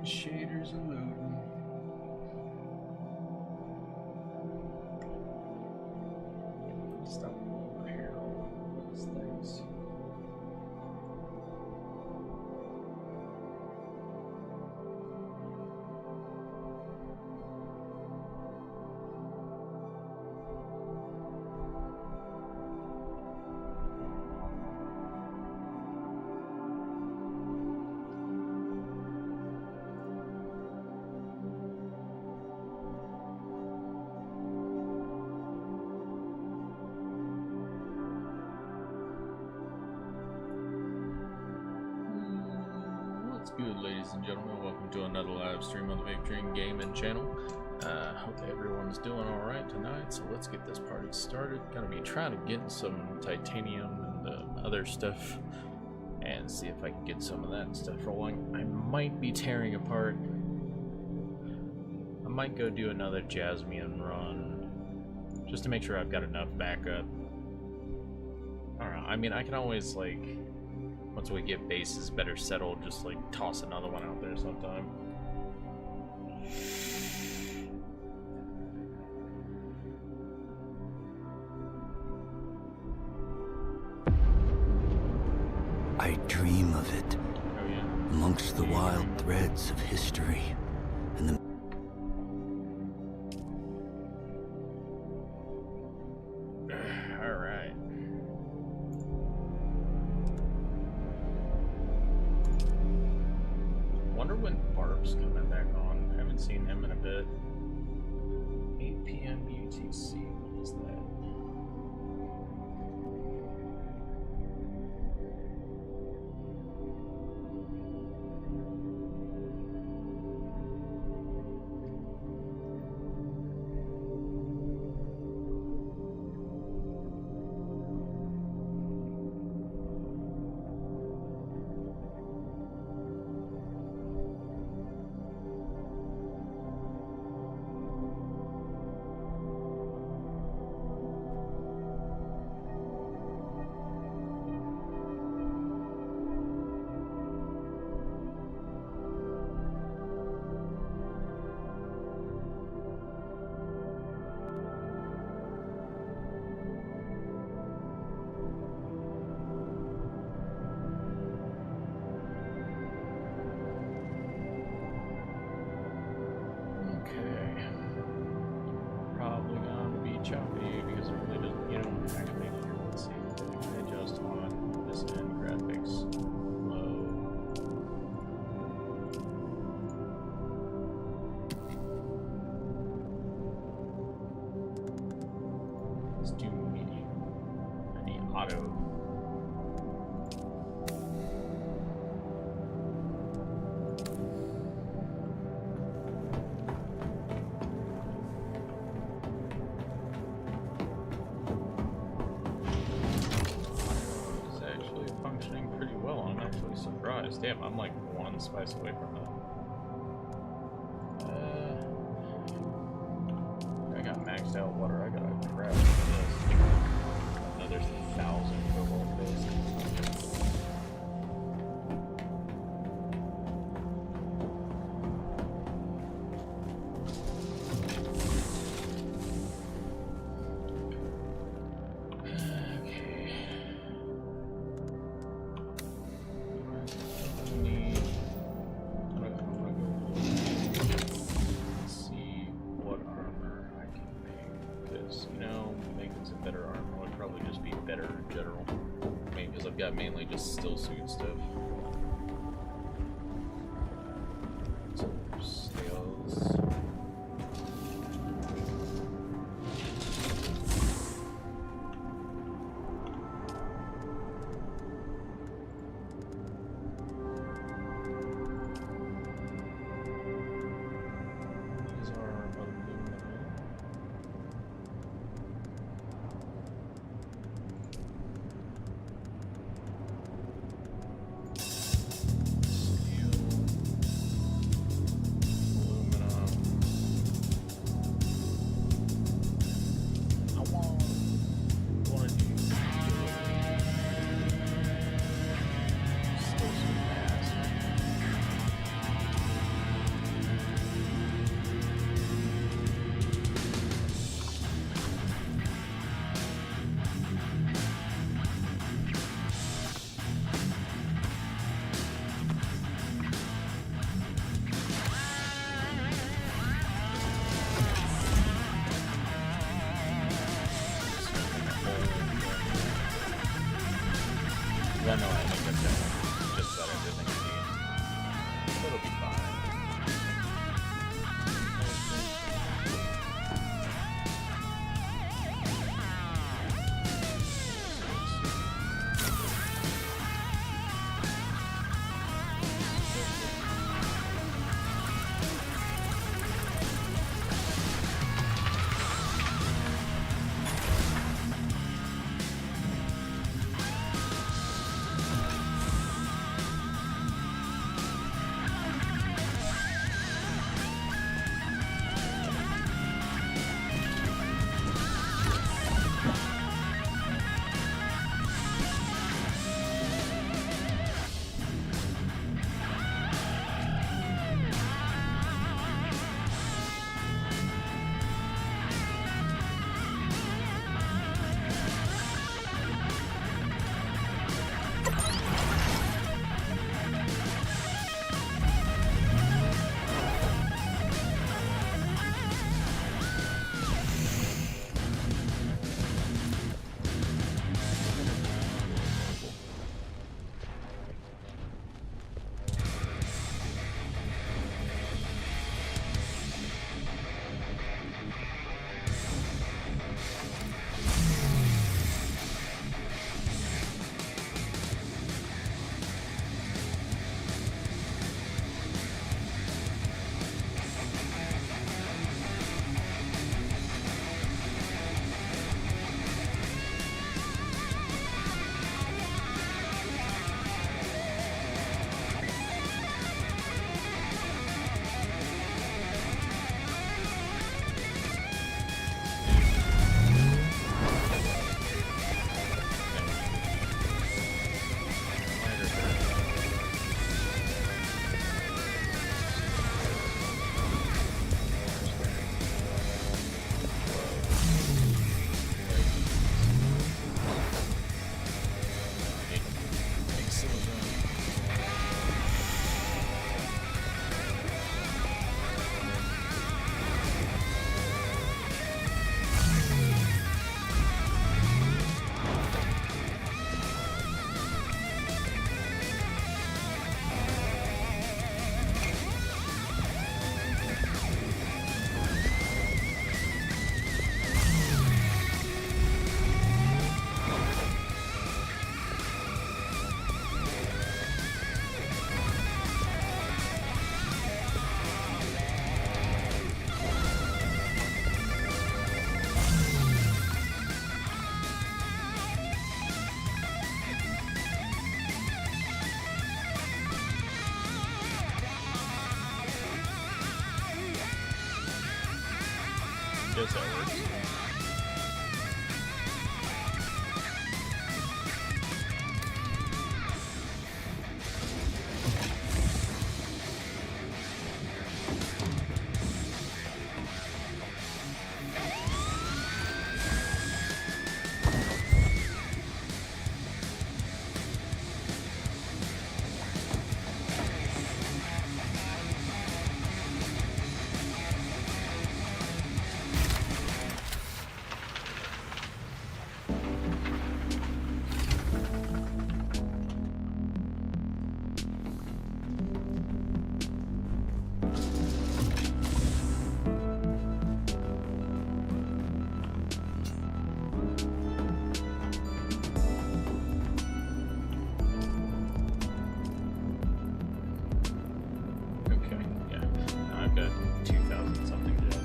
Shaders are loading. Stop here on these things. Good, ladies and gentlemen, welcome to another live stream on the VapeTrainGaming channel. Hope everyone's doing alright tonight, so let's get this party started. Gonna be trying to get some titanium and other stuff and see if I can get some of that stuff rolling. I might be tearing apart. I might go do another Jasmine run just to make sure I've got enough backup. I don't know, I mean, I can always, like, once we get bases better settled, just like toss another one out there sometime. I dream of it. Oh, yeah. Amongst the wild threads of history and the seen him in a bit. 8 p.m. UTC. What is that? Choppy because it really doesn't, you know, actually, let's see, I adjust on this end graphics low. Let's do medium. I need auto. Damn, I'm like one spice away from that. I got maxed out water. I gotta craft this. Another 1,000 cobalt base. Mainly just still suit stuff. So scales. These are aluminum. guess that works. I've got 2,000 something jazz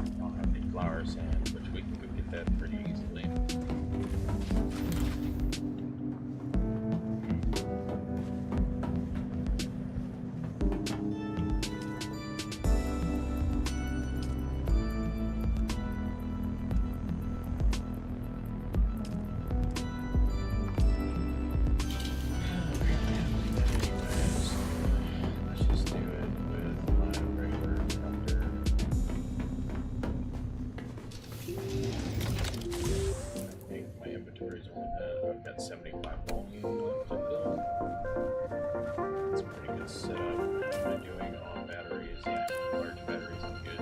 I don't have any flower sand, which we can go get that pretty easily. I've got 75 volume left to fill. That's a pretty good setup. What am I doing on batteries? Yeah, large batteries are good.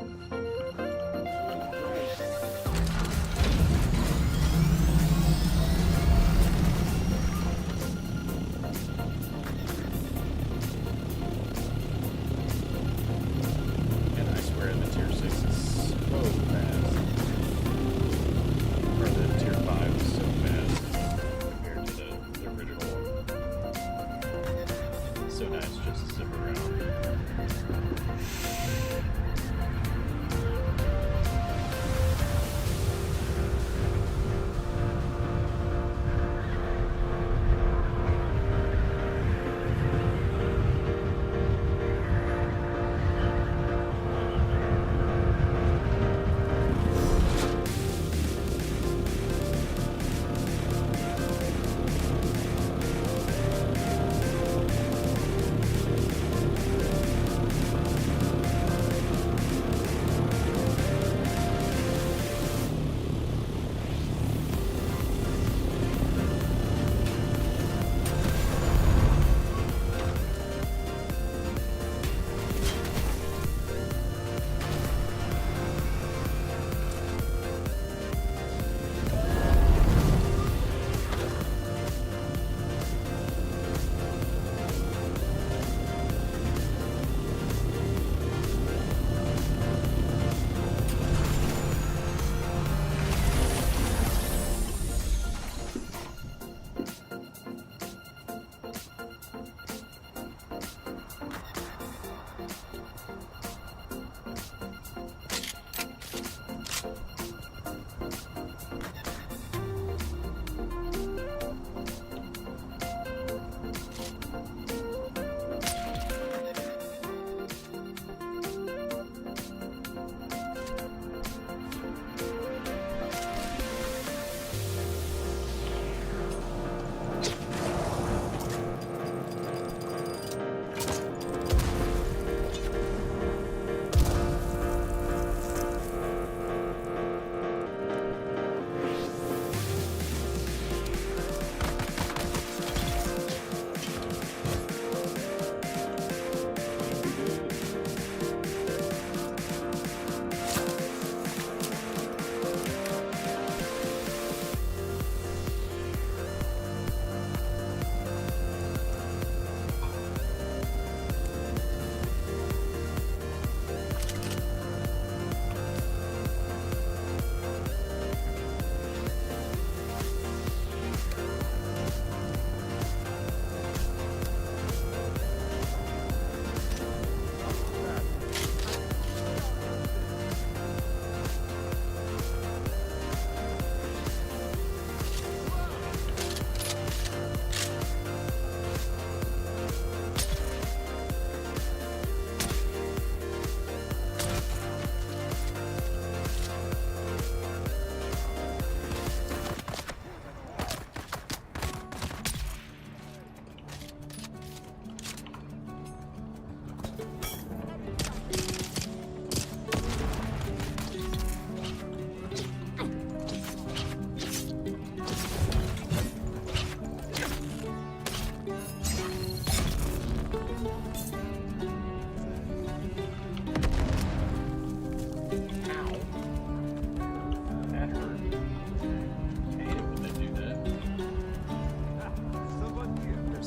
And I swear the tier 6 is so fast. Or the tier 5 is so fast compared to the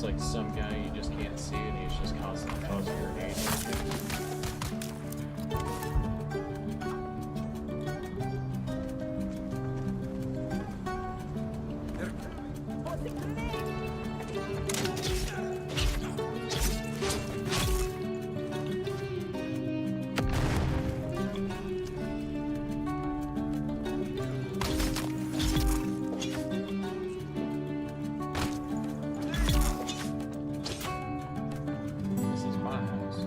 like some guy you just can't see and he's just constantly causing your hate. This is my house.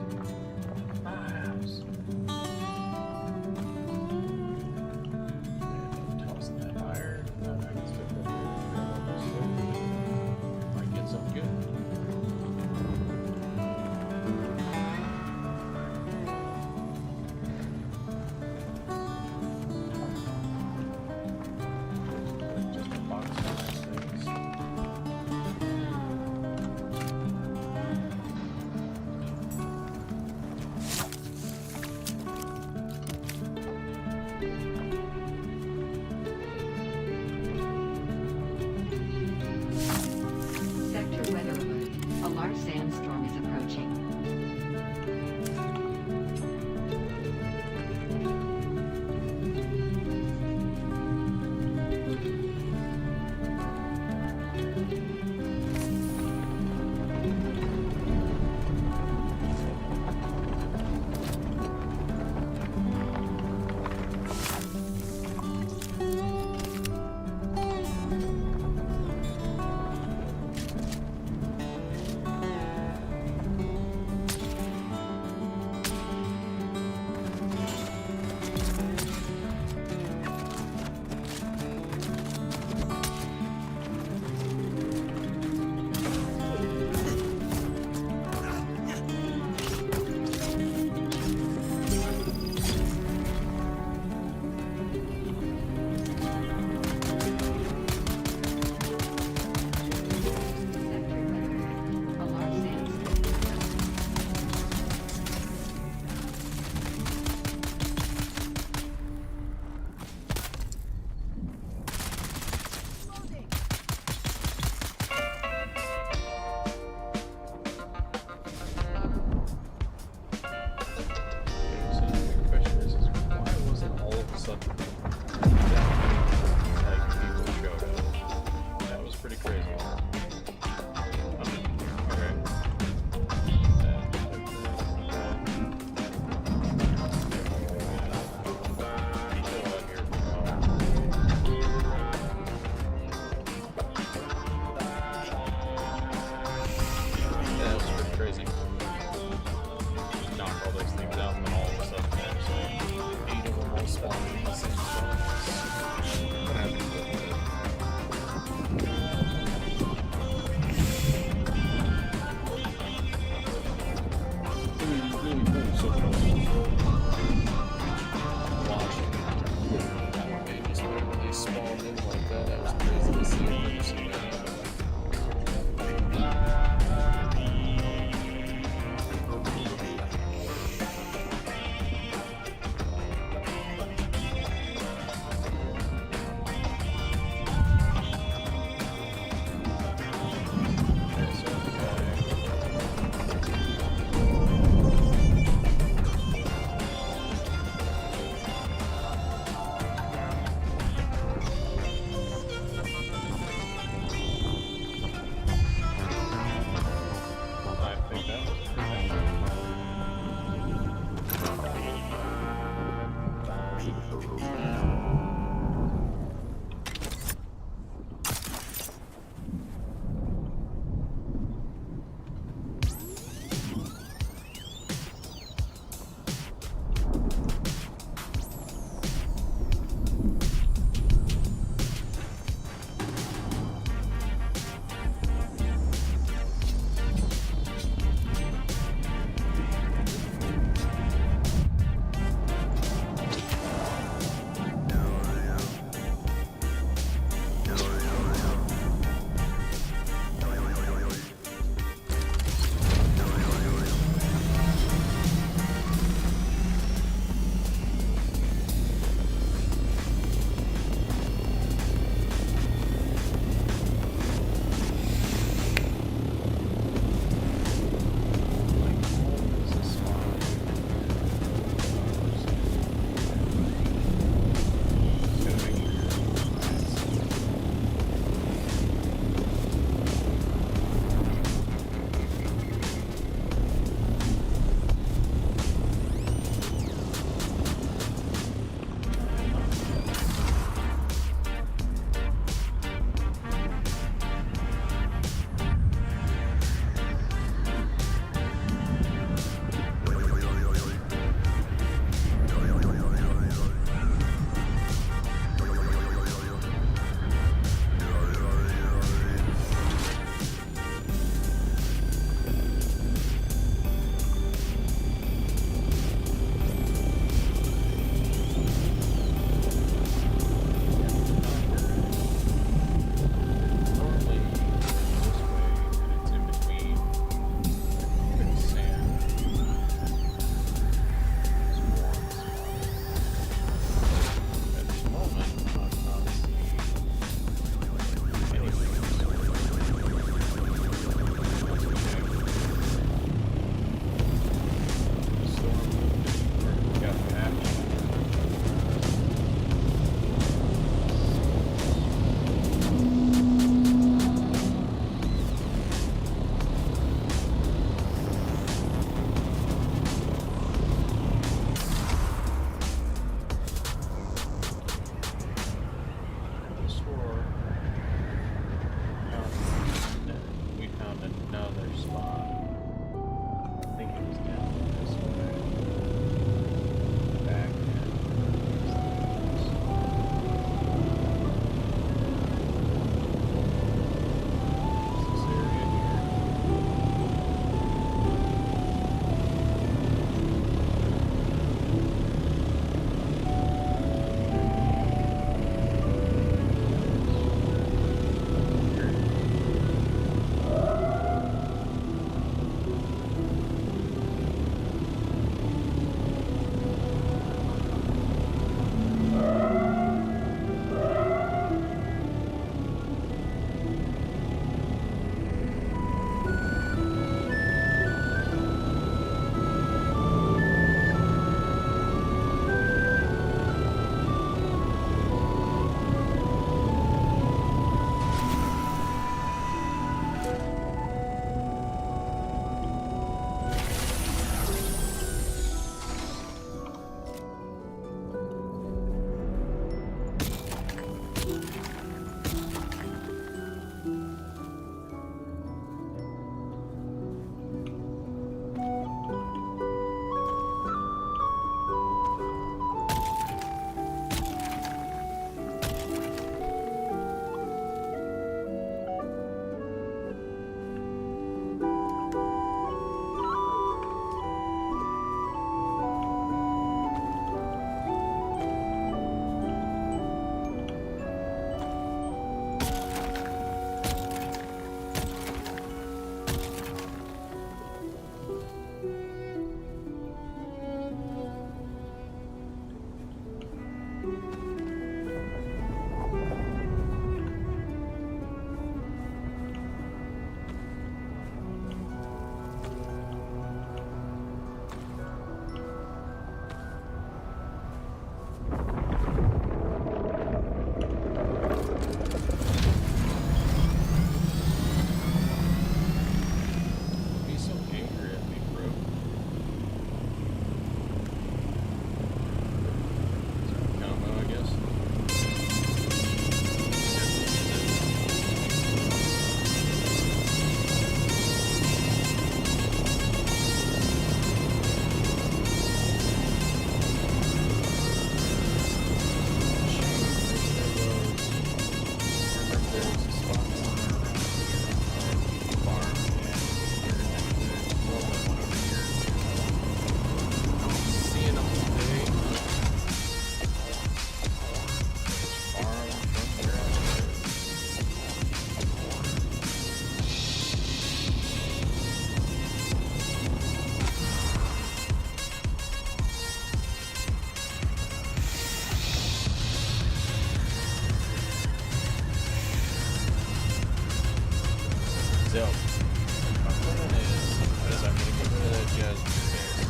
So, my plan is I'm going to get rid of that jasmine base.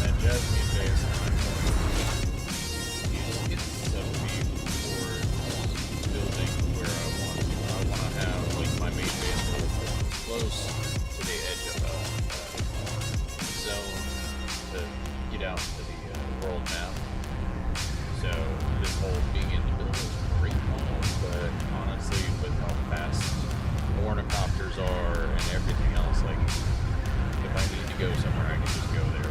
That jasmine base, I'm going to use it some beef for building where I want to. I want to have like my main base really close to the edge of a zone to get out to the world map. So this whole being in the middle is great fun, but honestly, with how fast ornithopters are and everything else, like if I need to go somewhere, I can just go there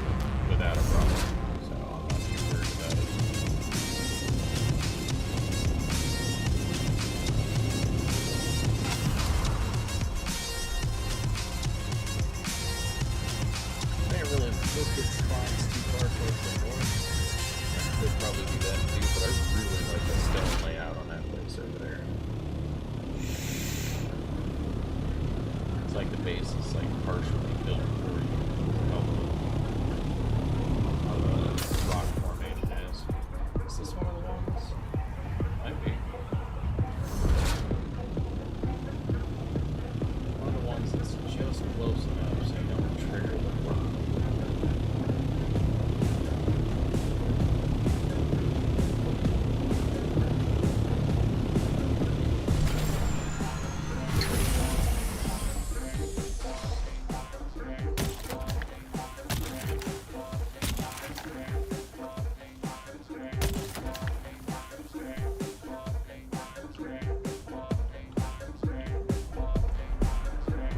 without a problem. So I'm not too worried about it. I didn't really look at spots too far towards the north. I could probably do that too, but I really like the stone layout on that place over there. It's like the base is like partially built for you. How the rock formation is. Is this one of the ones? Might be. One of the ones that's just close enough so you don't trigger the work.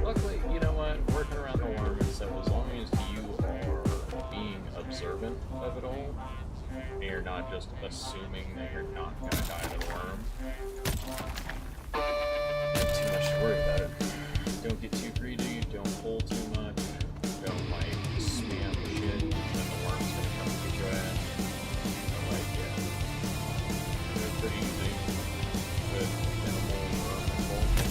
Luckily, you know what, working around the worm and stuff, as long as you are being observant of it all, and you're not just assuming that you're not going to die to the worm, not too much to worry about it. Don't get too greedy, don't pull too much, don't like spam shit, then the worm's going to come and get your ass. But like, yeah, they're pretty easy, but minimal worm involvement.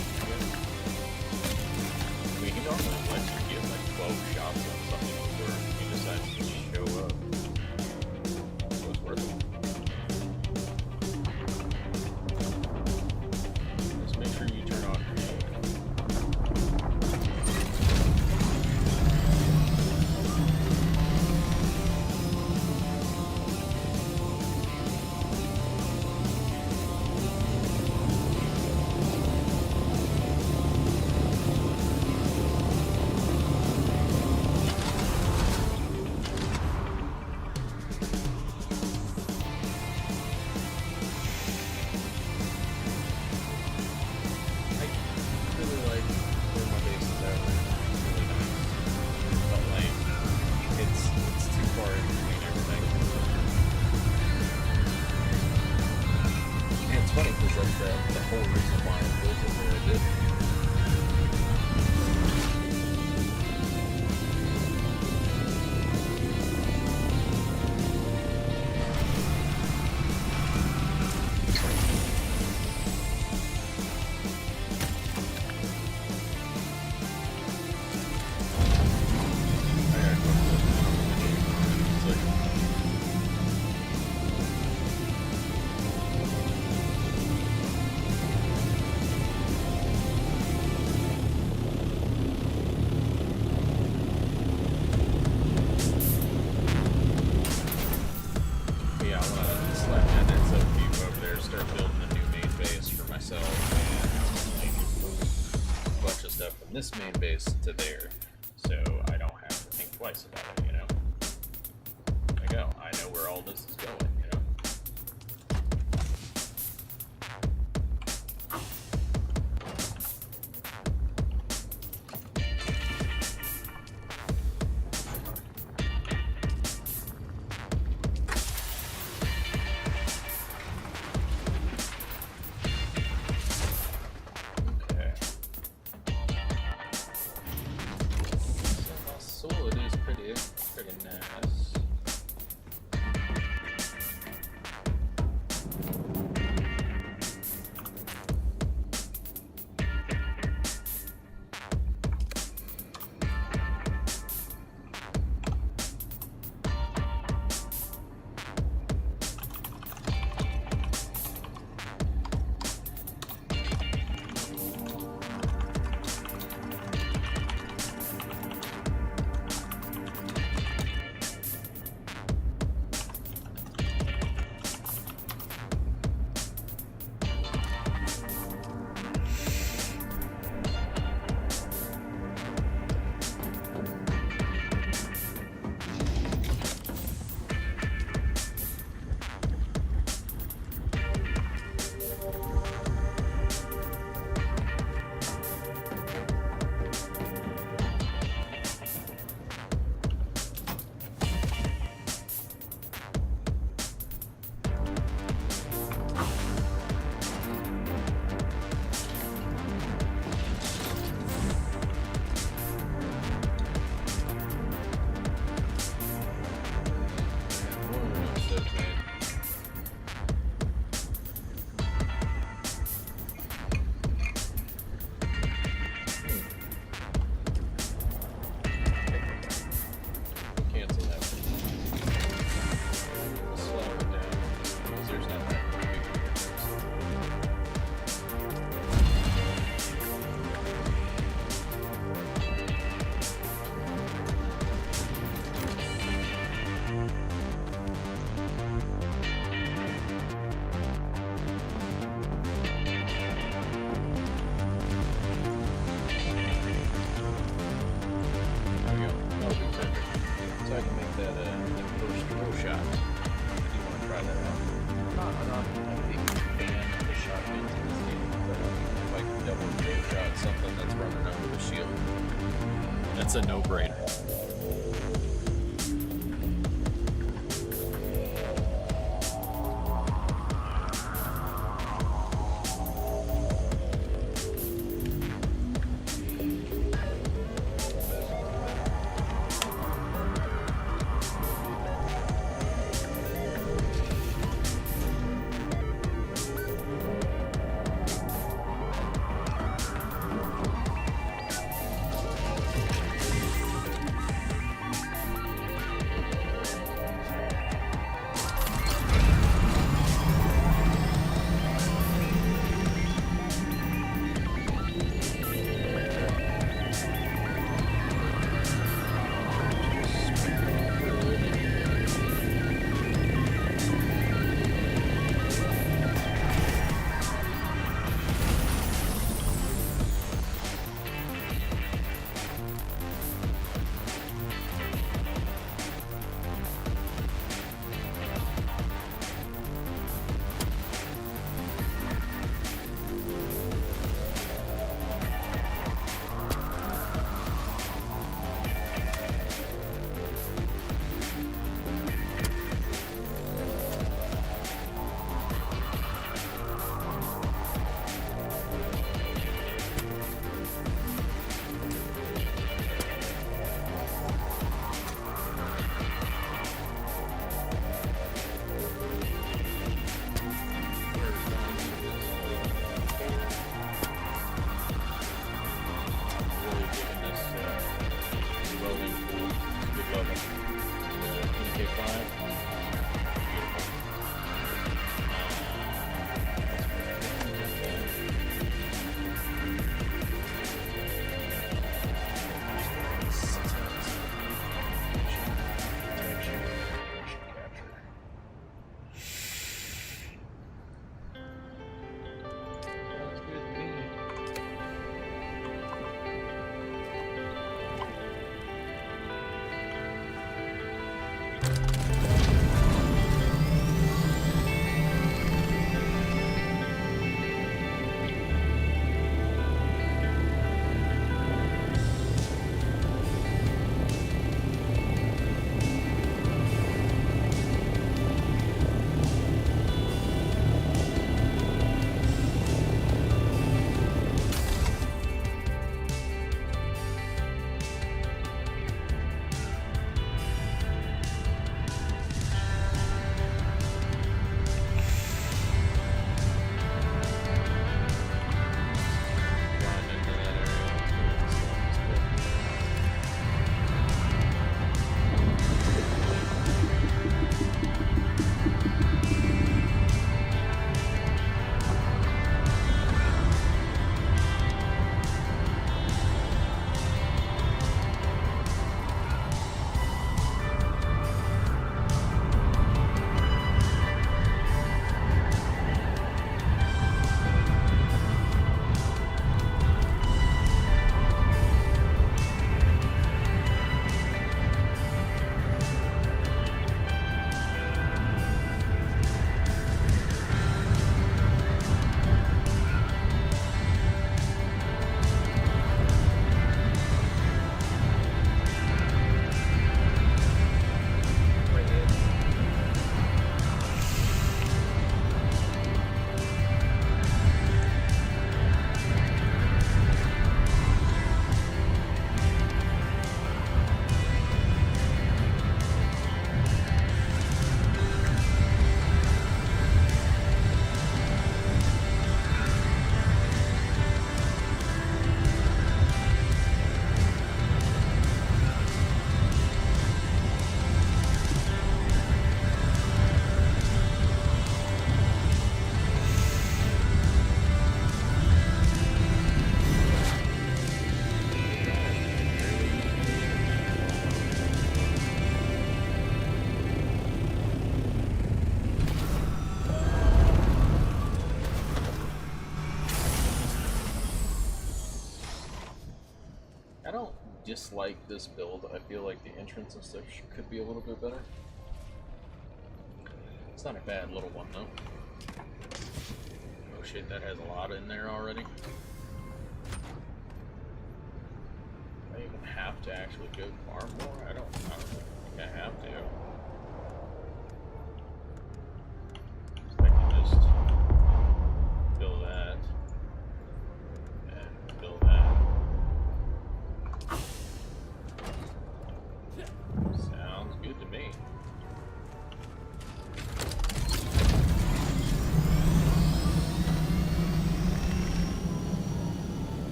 He normally lets you get like 12 shots on something before he decides to show up. So it's worth it. Just make sure you turn off your shit. Funny because that's the whole reason why I built it where I did. This main base to there, so I don't have to think twice about it, you know? I go, I know where all this is going, you know? It is pretty nice. something that's running under the shield. That's a no-brainer. Dislike this build. I feel like the entrance and stuff could be a little bit better. It's not a bad little one though. Oh shit, that has a lot in there already. have to actually go farm more. I don't think I have to. I can just fill that and fill that. Sounds good to me.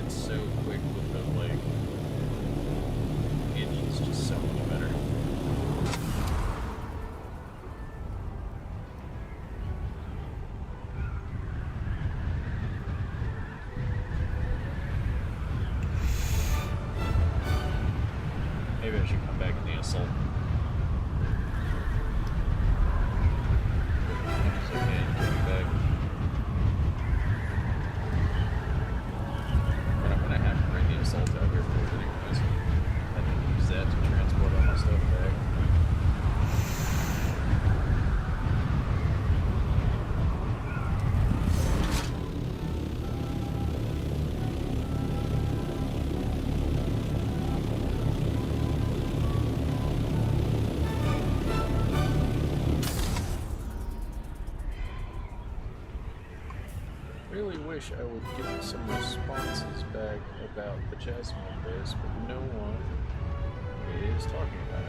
So quick with the like, it's just so much better. Maybe I should come back in the assault. It's okay, come back. Assault out here for it anyways. I can use that to transport all my stuff back. Really wish I would get some responses back about the Jasmine base, but no one is talking about it.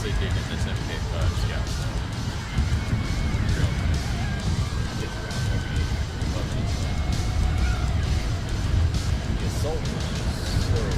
seriously digging this MK scout. Real nice. Get around every love this. The assault is so slow.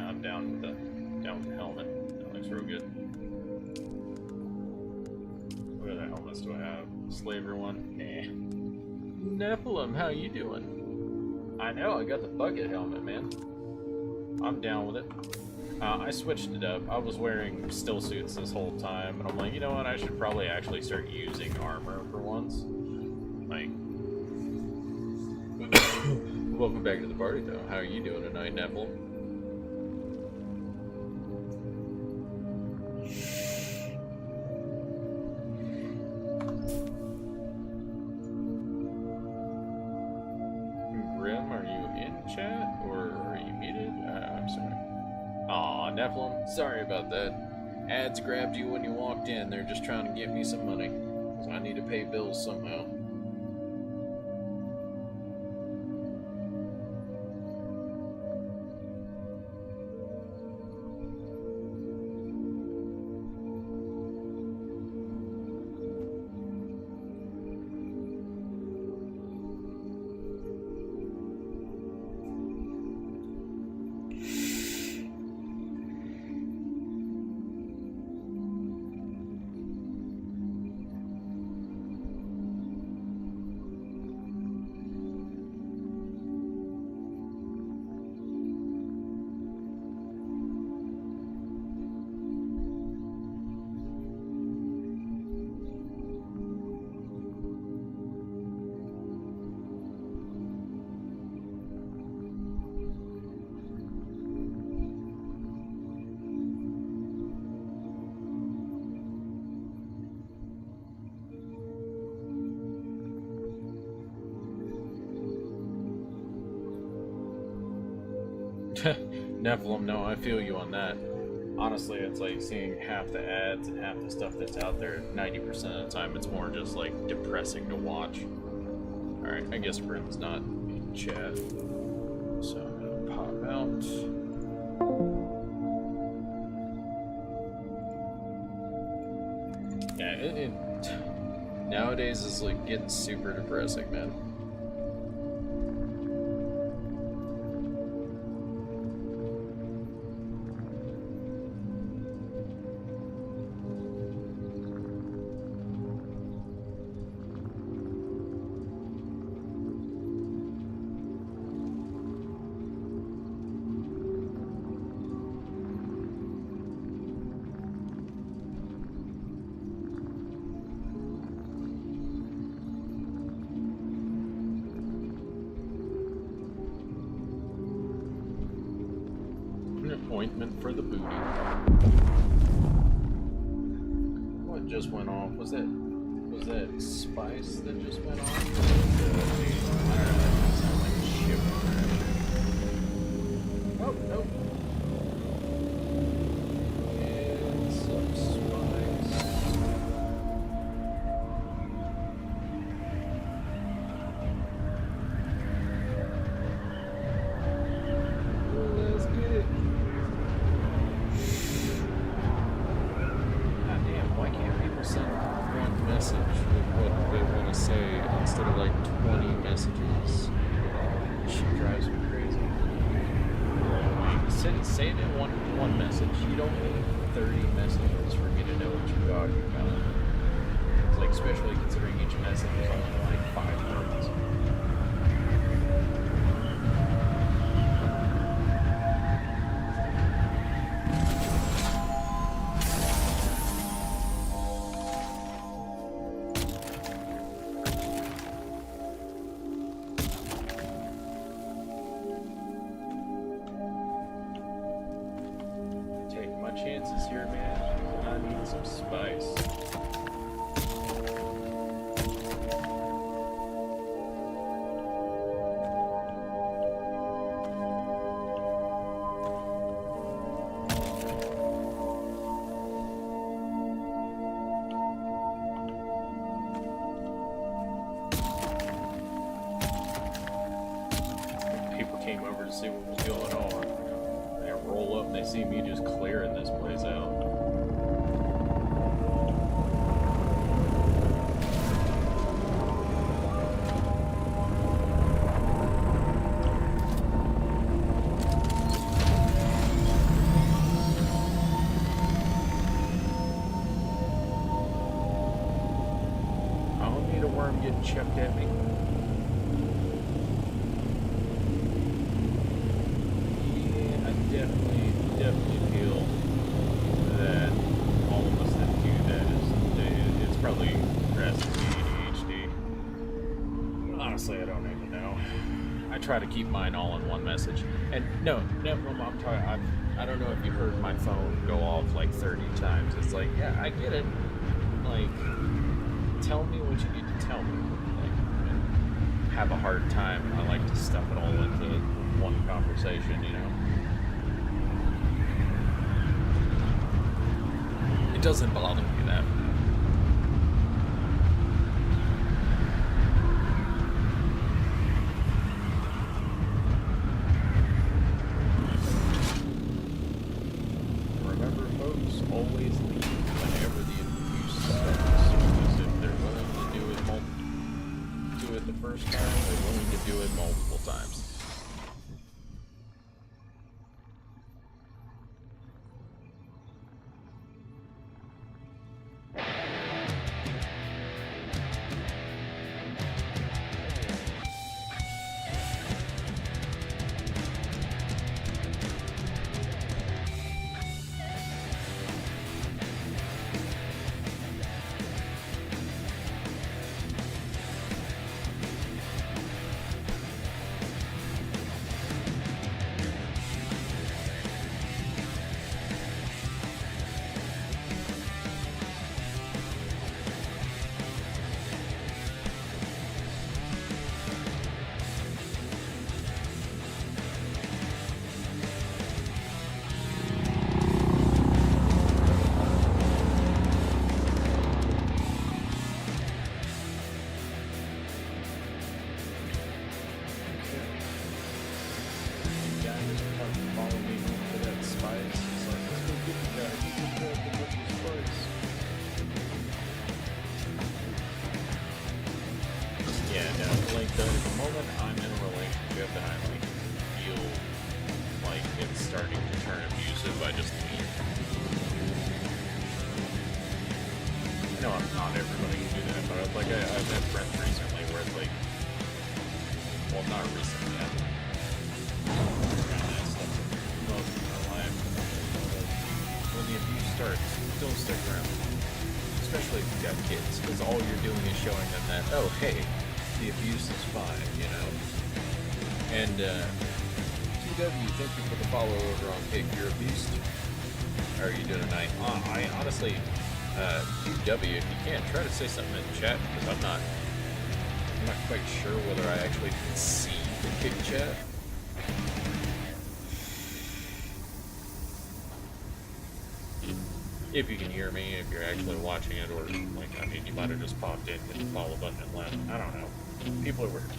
I'm down with the helmet. That looks real good. What other helmets do I have? Slaver one? Nah. Nephilim, how you doing? I know, I got the bucket helmet, man. I'm down with it. I switched it up. I was wearing still suits this whole time, and I'm like, you know what? I should probably actually start using armor for once. Like, welcome back to the party, though. How are you doing tonight, Nephilim? Sorry about that. Ads grabbed you when you walked in. They're just trying to get me some money. So I need to pay bills somehow. Nephilim, no, I feel you on that. Honestly, it's like seeing half the ads and half the stuff that's out there. 90% of the time, it's more just like depressing to watch. Alright, I guess Brim's not in chat. So I'm gonna pop out. Yeah, it nowadays is like getting super depressing, man. Appointment for the booty. What just went off? Was it Was that spice that just went on? I don't know, that sounds like a ship crashing. Oh, nope. And some spice. Let's get it. God damn, why can't people send one message with what they want to say instead of like 20 messages? Shit drives me crazy. Like, say it in one message. You don't need 30 messages for me to know what you got. It's like, especially considering each message is only like 5 words. Chances here, man. I need some spice. People came over to see what was going on. They roll up and they see me just clearing this place out. I don't need a worm getting chucked at me. Definitely feel that all of us that do that it's probably drastically ADHD. Honestly, I don't even know. I try to keep mine all in one message. And no, I'm talking. I don't know if you heard my phone go off like 30 times. It's like, yeah, I get it. Like, tell me what you need to tell me. Like, have a hard time. I like to stuff it all into one conversation, you know. It doesn't bother me that. Remember, folks, always leave whenever the abuse starts. Because if they're willing to do it the first time, they're willing to do it multiple times. At the moment, I'm in a relationship and I like feel like it's starting to turn abusive. I just leave. I know not everybody can do that, but I've had friends recently where it's like, well, not recently. Around that stuff most of my life. When the abuse starts, don't stick around. Especially if you've got kids, because all you're doing is showing them that, oh, hey, the abuse is fine, you know. And TW, thank you for the follow over on Pig. You're abused. How are you doing tonight? I honestly, QW, if you can, try to say something in chat, because I'm not quite sure whether I actually can see the kick chat. If you can hear me, if you're actually watching it, or, like, I mean, you might have just popped in, hit the follow button, and left. I don't know. People are weird.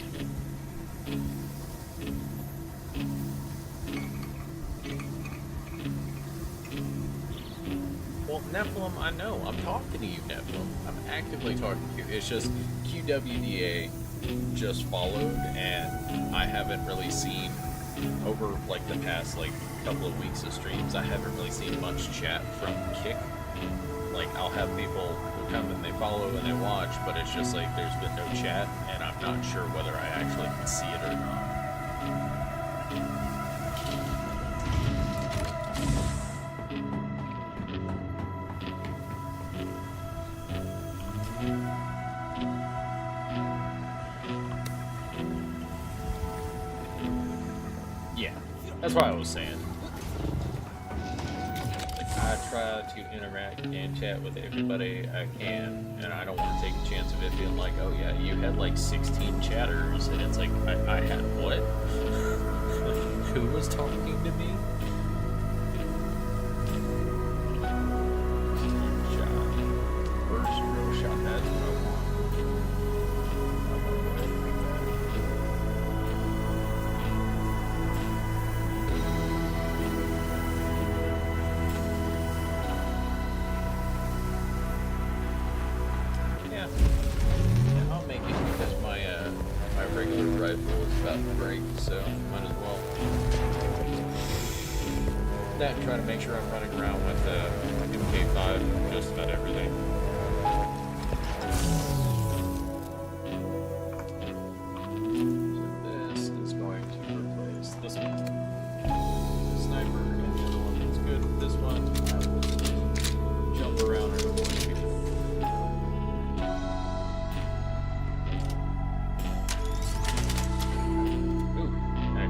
Well, Nephilim, I know. I'm talking to you, Nephilim. I'm actively talking to you. It's just QWDA just followed, and I haven't really seen, over, like, the past, like, couple of weeks of streams, I haven't really seen much chat from Kick. Like, I'll have people who come and they follow and they watch, but it's just like there's been no chat, and I'm not sure whether I actually can see it or not. Yeah, that's what I was saying. I try to interact and chat with everybody I can, and I don't want to take a chance of it being like, oh yeah, you had like 16 chatters, and it's like, I had what? Who was talking to me? Shot. First real shot, that's what I want. I'm gonna go ahead and make that. Yeah, I'll make it because my regular rifle is about to break, so might as well. That and try to make sure I'm running around with MK5 just about everything. So this is going to replace this one. Sniper and the other one that's good. This one I will jump around and avoid people.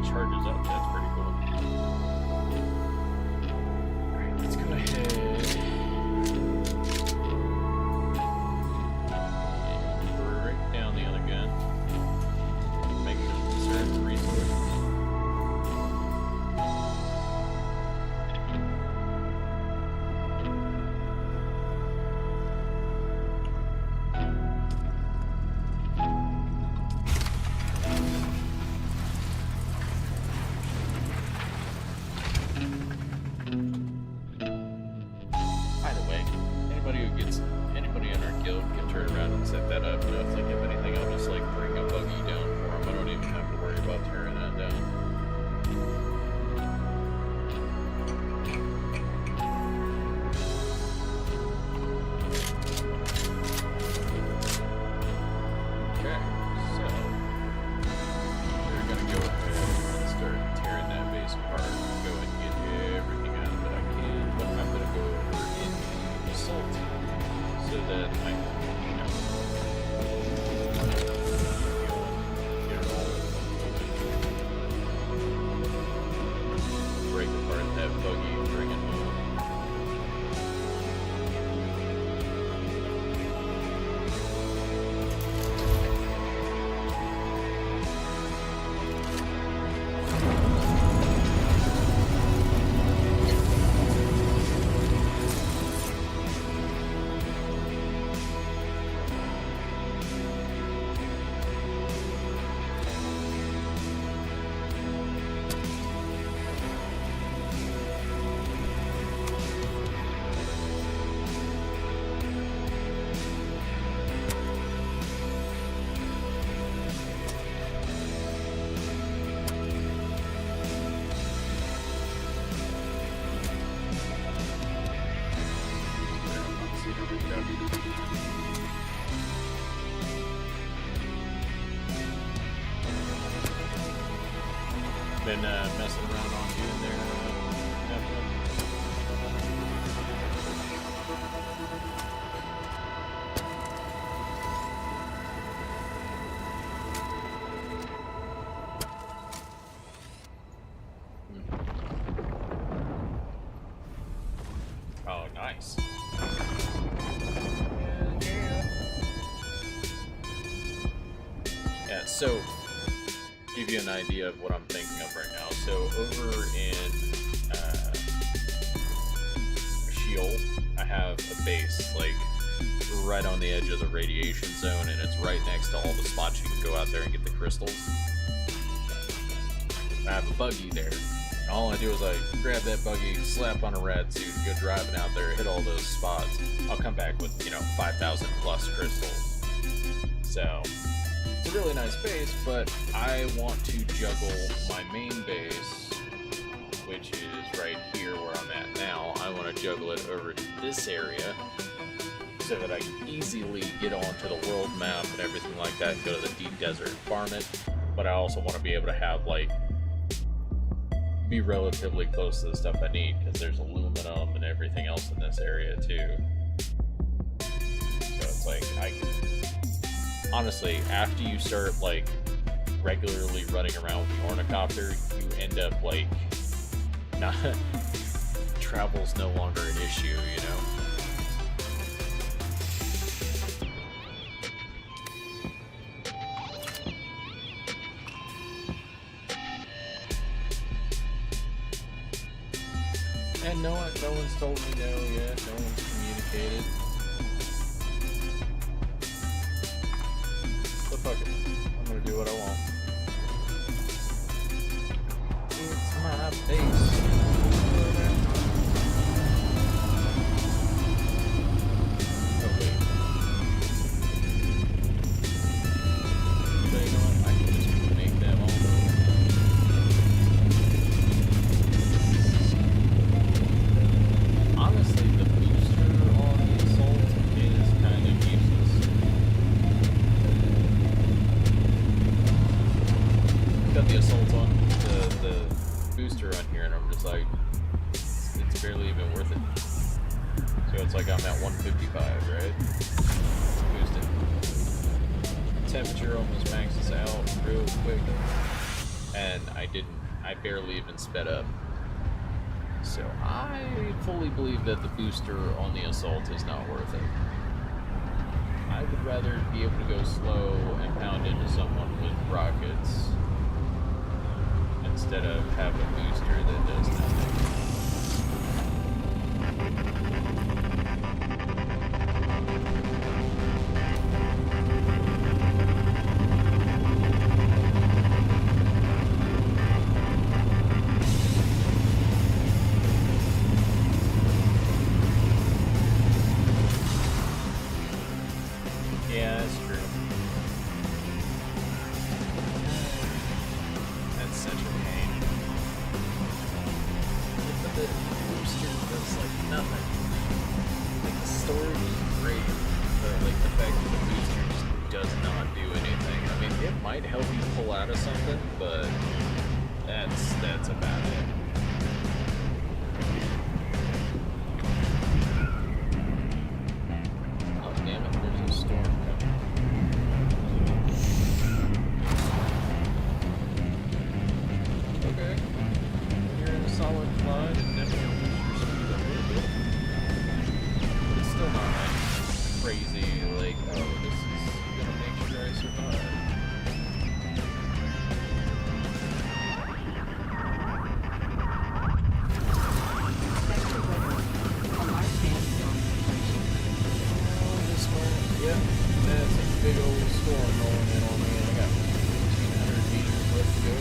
Charges up, that's pretty cool. Alright, let's go ahead. Break down the other gun. Make sure to conserve the resources. Anybody in our guild can turn around and set that up. You know, if they have anything, I'll just like bring a buggy down for them. I don't even have to worry about tearing that down. Okay, so we're gonna go ahead and start tearing that base apart. Go and get everything out that I can, but I'm gonna go over in the assault. So that I can, you know, get it all break apart that buggy and bring it home. Been messing around on you in there, Oh, nice. So, give you an idea of what I'm thinking of right now. So, over in Sheol, I have a base, like, right on the edge of the radiation zone, and it's right next to all the spots you can go out there and get the crystals. I have a buggy there. And all I do is I grab that buggy, slap on a rad suit, go driving out there, hit all those spots. I'll come back with, 5,000 plus crystals. So, it's a really nice base, but I want to juggle my main base, which is right here where I'm at now. I want to juggle it over to this area so that I can easily get onto the world map and everything like that and go to the deep desert and farm it. But I also want to be able to have, be relatively close to the stuff I need, because there's aluminum and everything else in this area too. So it's like, I can... Honestly, after you start, regularly running around with the ornithopter, you end up, not... Travel's no longer an issue, And no one's told me no yet, no one's communicated. So fuck it, I'm gonna do what I want. It's my base. Oh wait. So you know what, I can just make that all. Honestly, the booster on the assault is kind of useless. Got the assault on, the booster on here, and I'm just like, it's barely even worth it. So it's like I'm at 155, right? Boost it. Temperature almost maxes out real quick, and I barely even sped up. So I fully believe that the booster on the assault is not worth it. I would rather be able to go slow and pound into someone with rockets instead of have a booster that does nothing. Yeah, that's true. That's such a pain. But the booster does nothing. The storage is great, but the fact that the booster just does not do anything. I mean, it might help you pull out of something, but that's about it. Oh damn it, there's a storm coming. Okay. You're in a solid climb and definitely lose your speed a little bit. But it's still not crazy, oh, this is gonna make sure I survive. Yeah, that's a big old storm rolling in on me, and I got 1,500 meters left to go.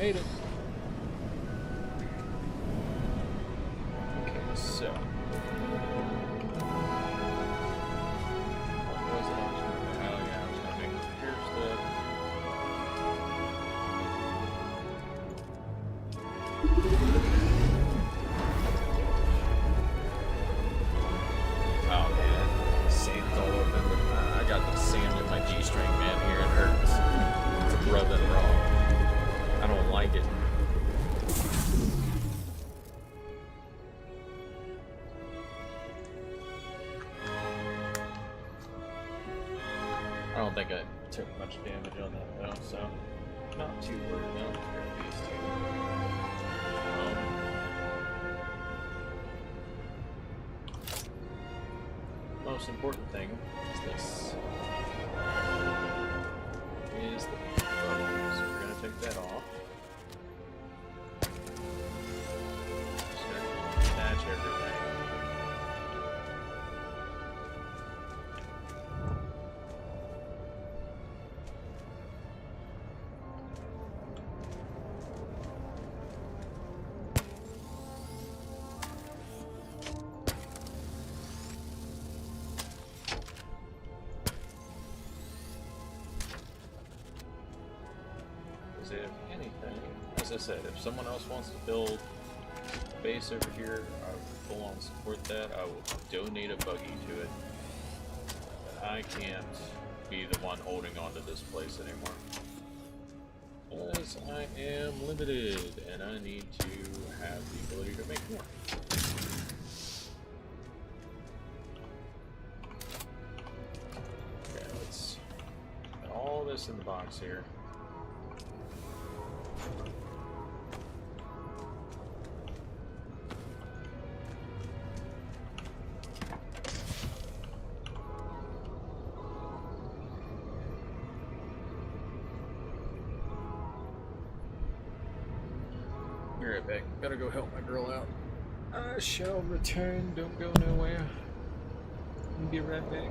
Made it. Okay, so what was it I was going to do? Oh yeah, I was going to make the repair stuff. Oh man, sand's all over the. I got the sand in my G-string, man. Here it hurts. It's rubbing raw. I don't like it. I don't think I took much damage on that though, so not too worried about these two. Most important thing is this. Is the button. So we're gonna take that off. Just gonna attach everything. If anything, as I said, if someone else wants to build a base over here, I would full on support that. I will donate a buggy to it. But I can't be the one holding on to this place anymore. Because I am limited and I need to have the ability to make more. Okay, let's put all this in the box here. Be right back. Gotta go help my girl out. I shall return. Don't go nowhere. I'll be right back.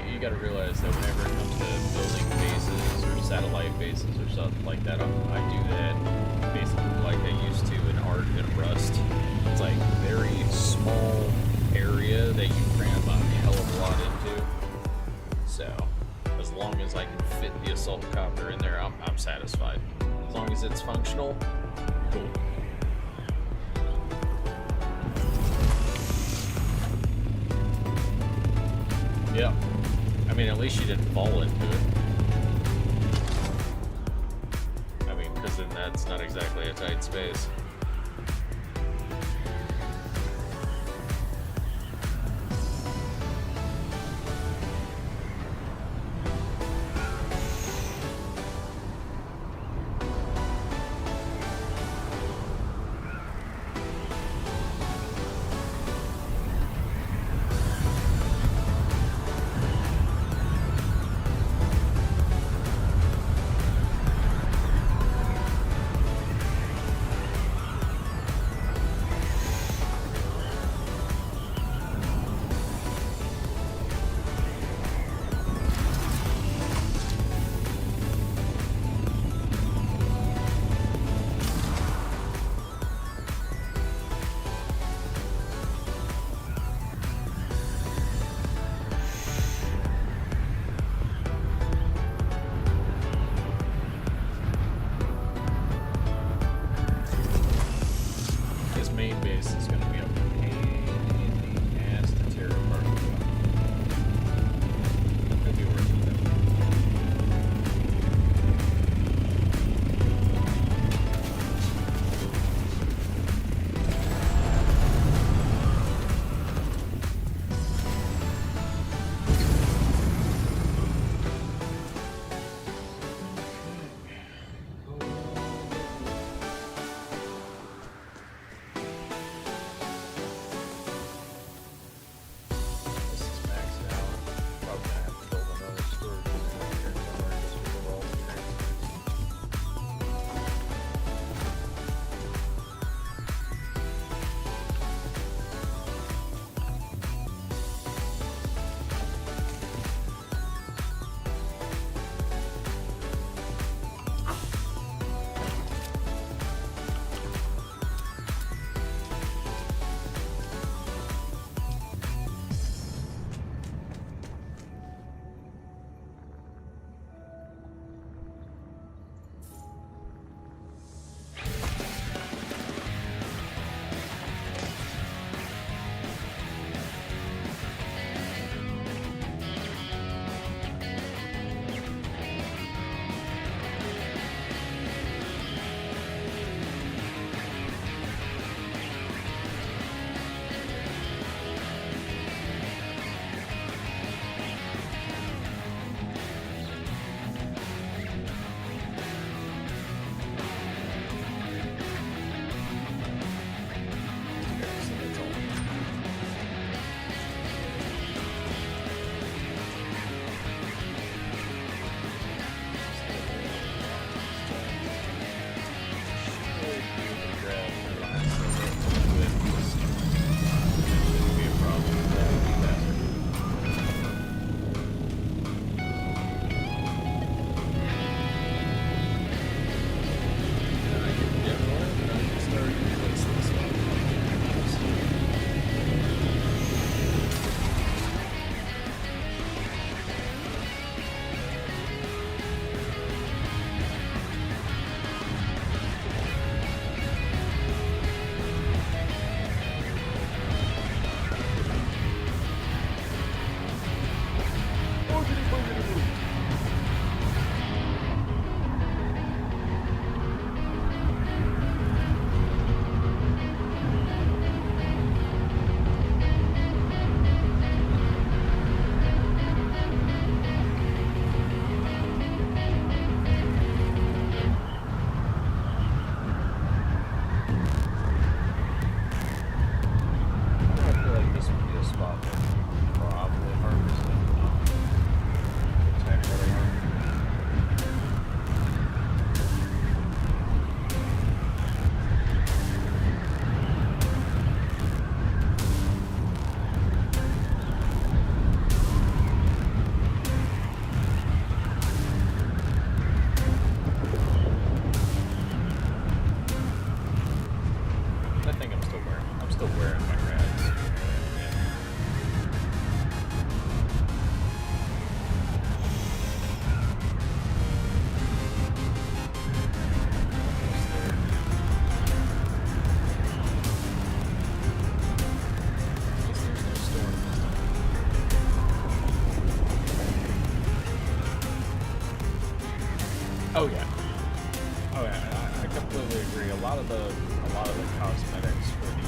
You gotta realize that whenever it comes to building bases or satellite bases or something like that, I do that basically like I used to in Art and Rust. It's like very small area that you cram a hell of a lot into. So as long as I can fit the assault copter in there, I'm satisfied. As long as it's functional, cool. Yeah. I mean, at least you didn't fall into it. I mean, because then that's not exactly a tight space. Oh yeah. Oh yeah, I completely agree. A lot of the cosmetics for the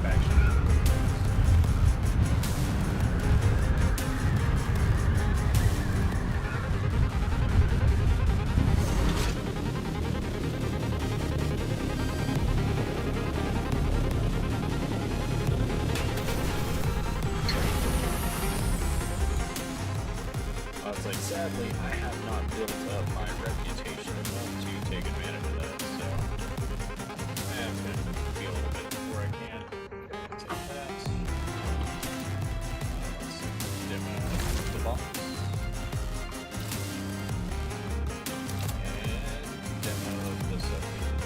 faction. I was like, sadly, I have not built up my reputation enough to take advantage of that, so I'm gonna be a little bit before I can. Okay, take that. Let's demo the box. And demo this up here.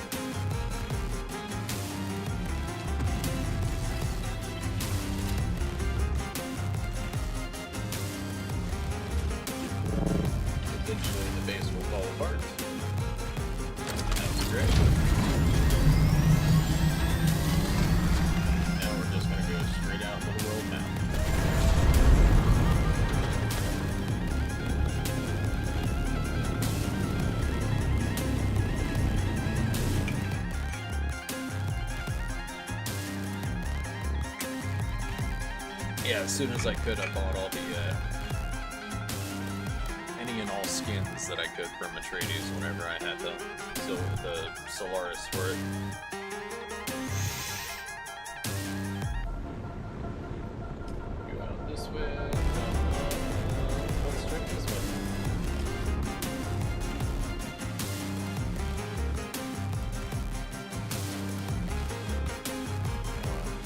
Eventually the base will fall apart. That's great. Now we're just going to go straight out into the world now. Yeah, as soon as I could, I bought all the any and all skins that I could from Atreides whenever I had them. So the Solaris for it. Go out this way. Let's drink this way.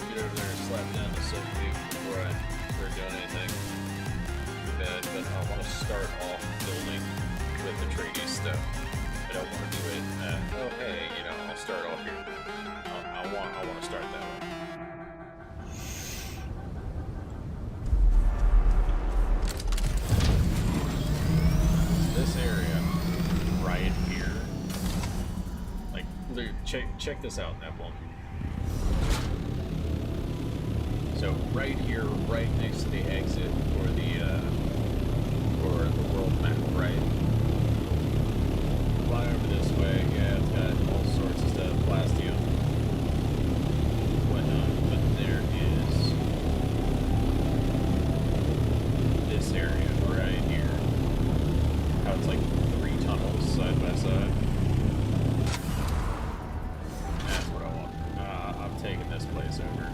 Get over there and slap down the subject before I start doing anything bad, but I want to start off building with the Atreides stuff. I don't want to do it. Oh hey, you know, I'll start off here. I want to start that way. This area right here, like, check this out, Nephilim. So right here, right next to the exit for the world map, right? Fly over this way, yeah, it's got all sorts of stuff, plastium, whatnot, but there is this area right here. How it's like 3 tunnels side by side. That's what I want. I'm taking this place over.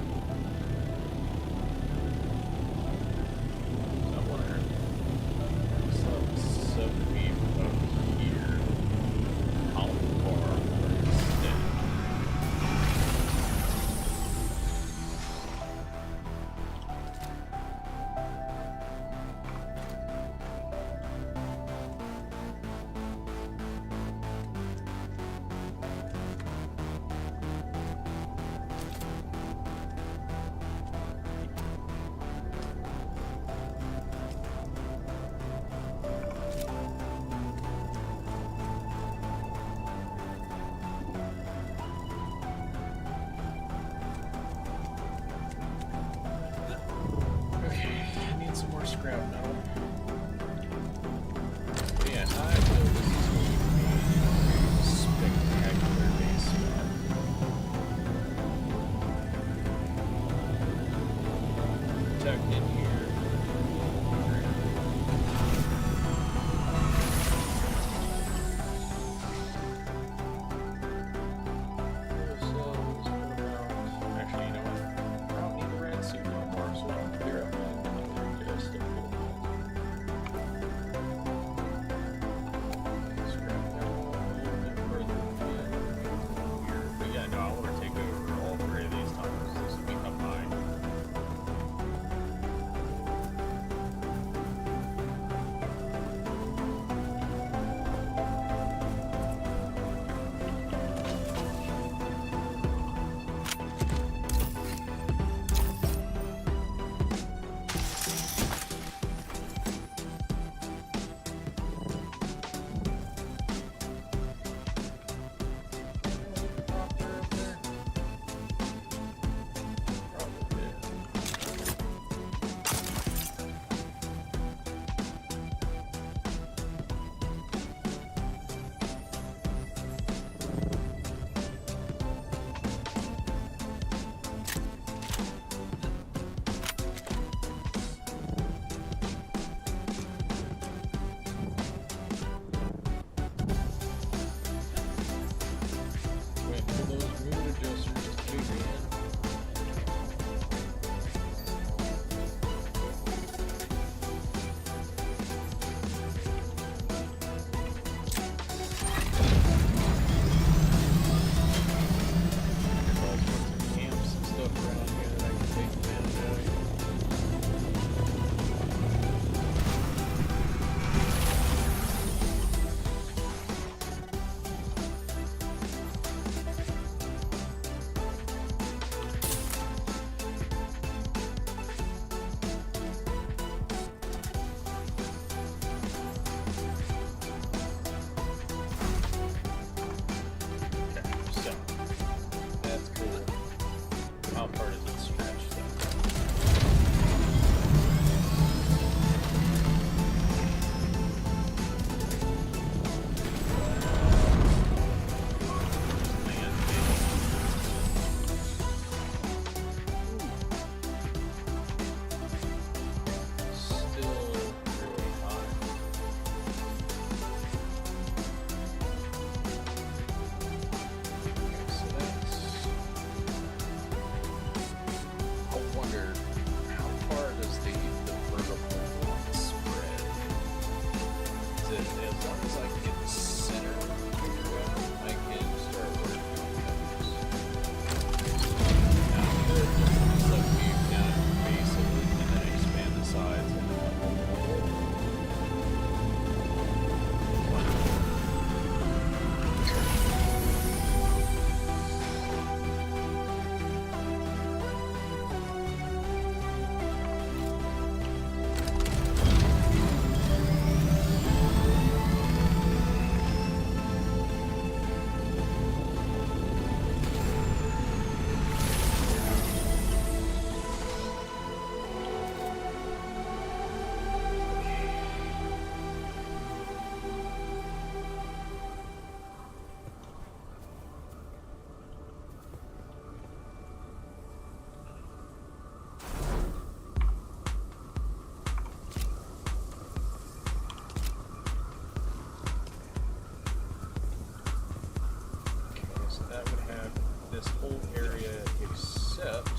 this whole area except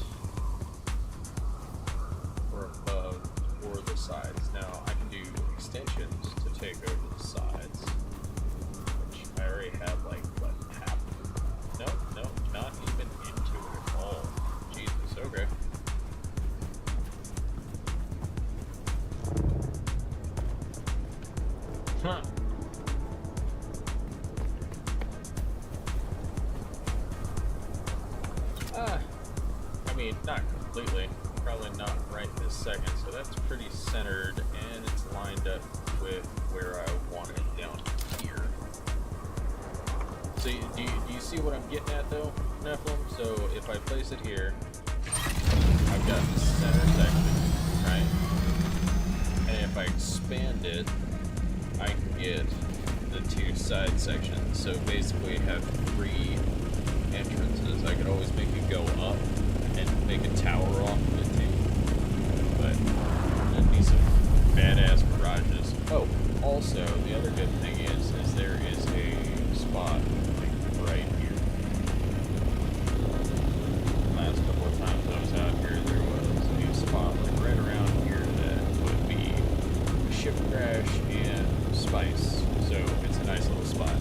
for above or the sides. Now I can do extensions to take over the sides, which I already have like what, half? No, not even into it at all. Jesus, okay. Huh. I mean, not completely. Probably not right this second. So that's pretty centered, and it's lined up with where I want it down here. So do you see what I'm getting at, though, Nephilim? So if I place it here, I've got the center section, right? And if I expand it, I can get the two side sections. So basically have 3 entrances. I could always make it go up and make a tower off of it too. But that'd be some badass garages. Oh, also the other good thing is there is a spot like right here. Last couple of times I was out here, there was a spot like right around here that would be a ship crash and spice. So it's a nice little spot.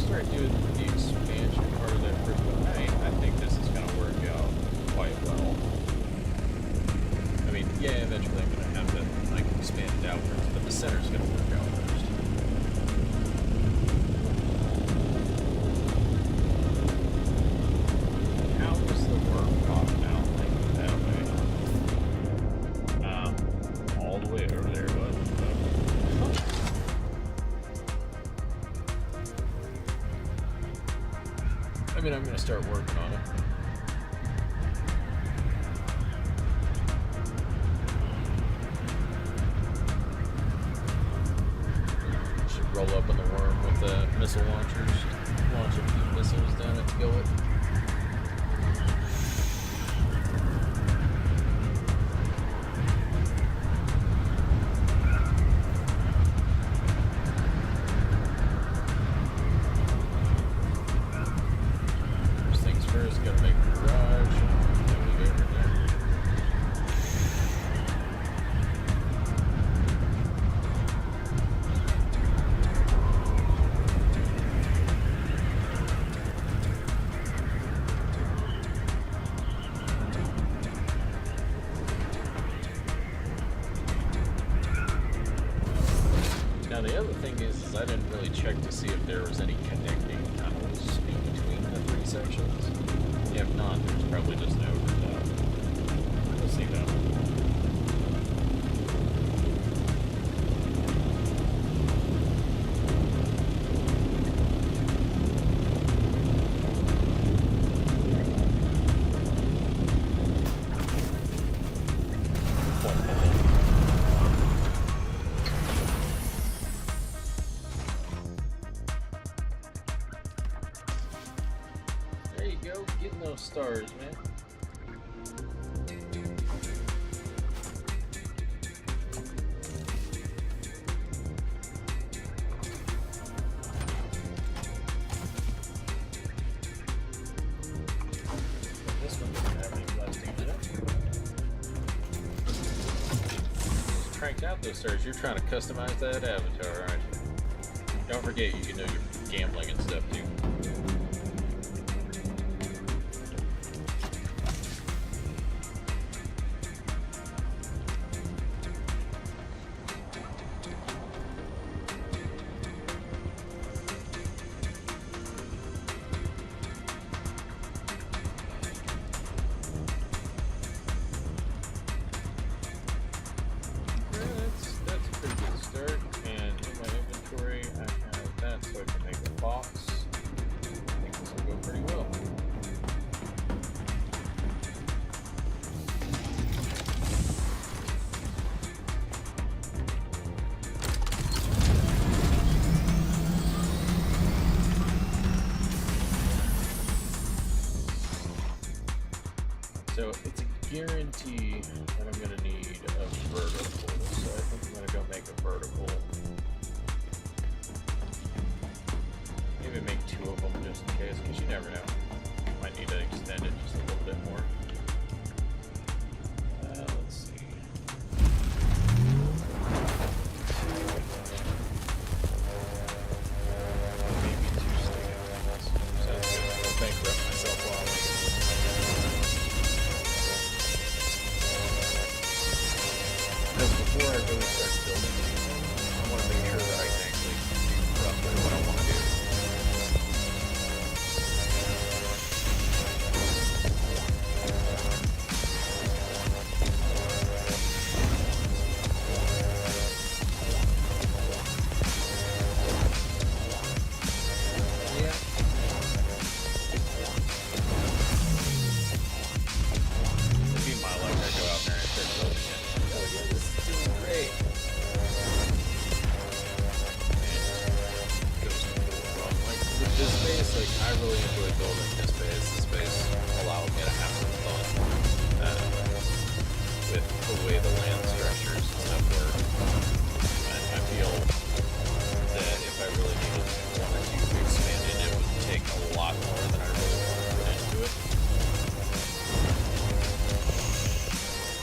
Start doing the expansion part of that pretty well. I think this is going to work out quite well. I mean, yeah, eventually I'm going to have to like expand it outwards, but the center's going to work out first. How does the worm pop out like that way? All the way over there, but I mean, I'm going to start working on it. Should roll up on the worm with the missile launchers. Launch a few missiles down it to kill it. Now the other thing is I didn't really check to see if there was any connecting tunnels in between the 3 sections. If not, there's probably just no overlap. We'll see though. Getting those stars, man. This one doesn't have any blasting in it. Just cranked out those stars. You're trying to customize that avatar, aren't you? Don't forget you can do your gambling and stuff too. So it's a guarantee that I'm going to need a vertical, so I think I'm gonna go make a vertical. Maybe make 2 of them just in case, because you never know. Might need to extend it just a little bit more. Let's see. Maybe 2 stick out. Sounds good. I'll bankrupt myself while I'm making this. Because before I really start building, I want to make sure that I can actually do roughly what I want to do.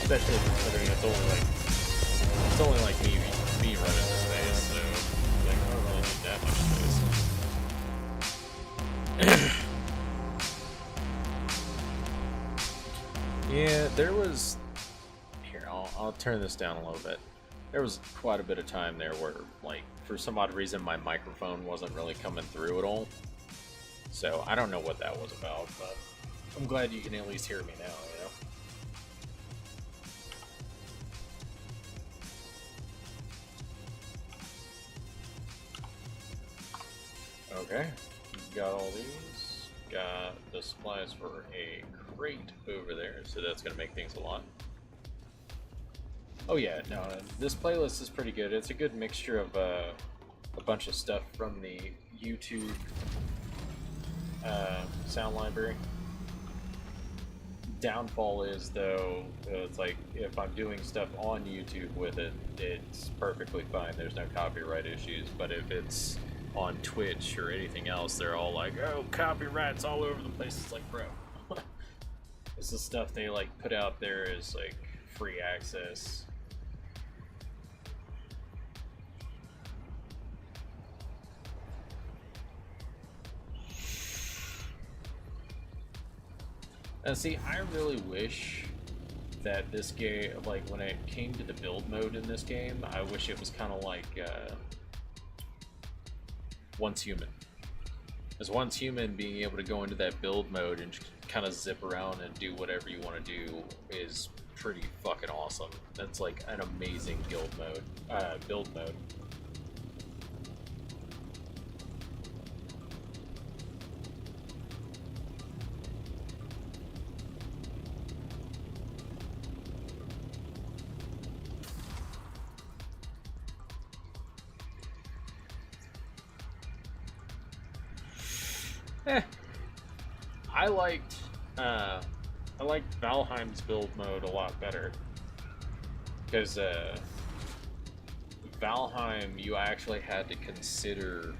Especially considering it's only like me running the space, so like I don't really need that much space. Yeah, there was here. I'll turn this down a little bit. There was quite a bit of time there where, like, for some odd reason, my microphone wasn't really coming through at all. So I don't know what that was about, but I'm glad you can at least hear me now. You know. Okay, got all these. Got the supplies for a crate over there, so that's going to make things a lot. Oh yeah, no, this playlist is pretty good. It's a good mixture of a bunch of stuff from the YouTube sound library. Downfall is, though, it's like if I'm doing stuff on YouTube with it, it's perfectly fine. There's no copyright issues, but if it's on Twitch or anything else, they're all like, oh, copyrights all over the place. It's like, bro, this is stuff they like put out there as like free access. And see, I really wish that this game, like when it came to the build mode in this game, I wish it was kind of like Once Human. As Once Human, being able to go into that build mode and kind of zip around and do whatever you want to do is pretty fucking awesome. That's like an amazing build mode. I liked Valheim's build mode a lot better, because Valheim, you actually had to consider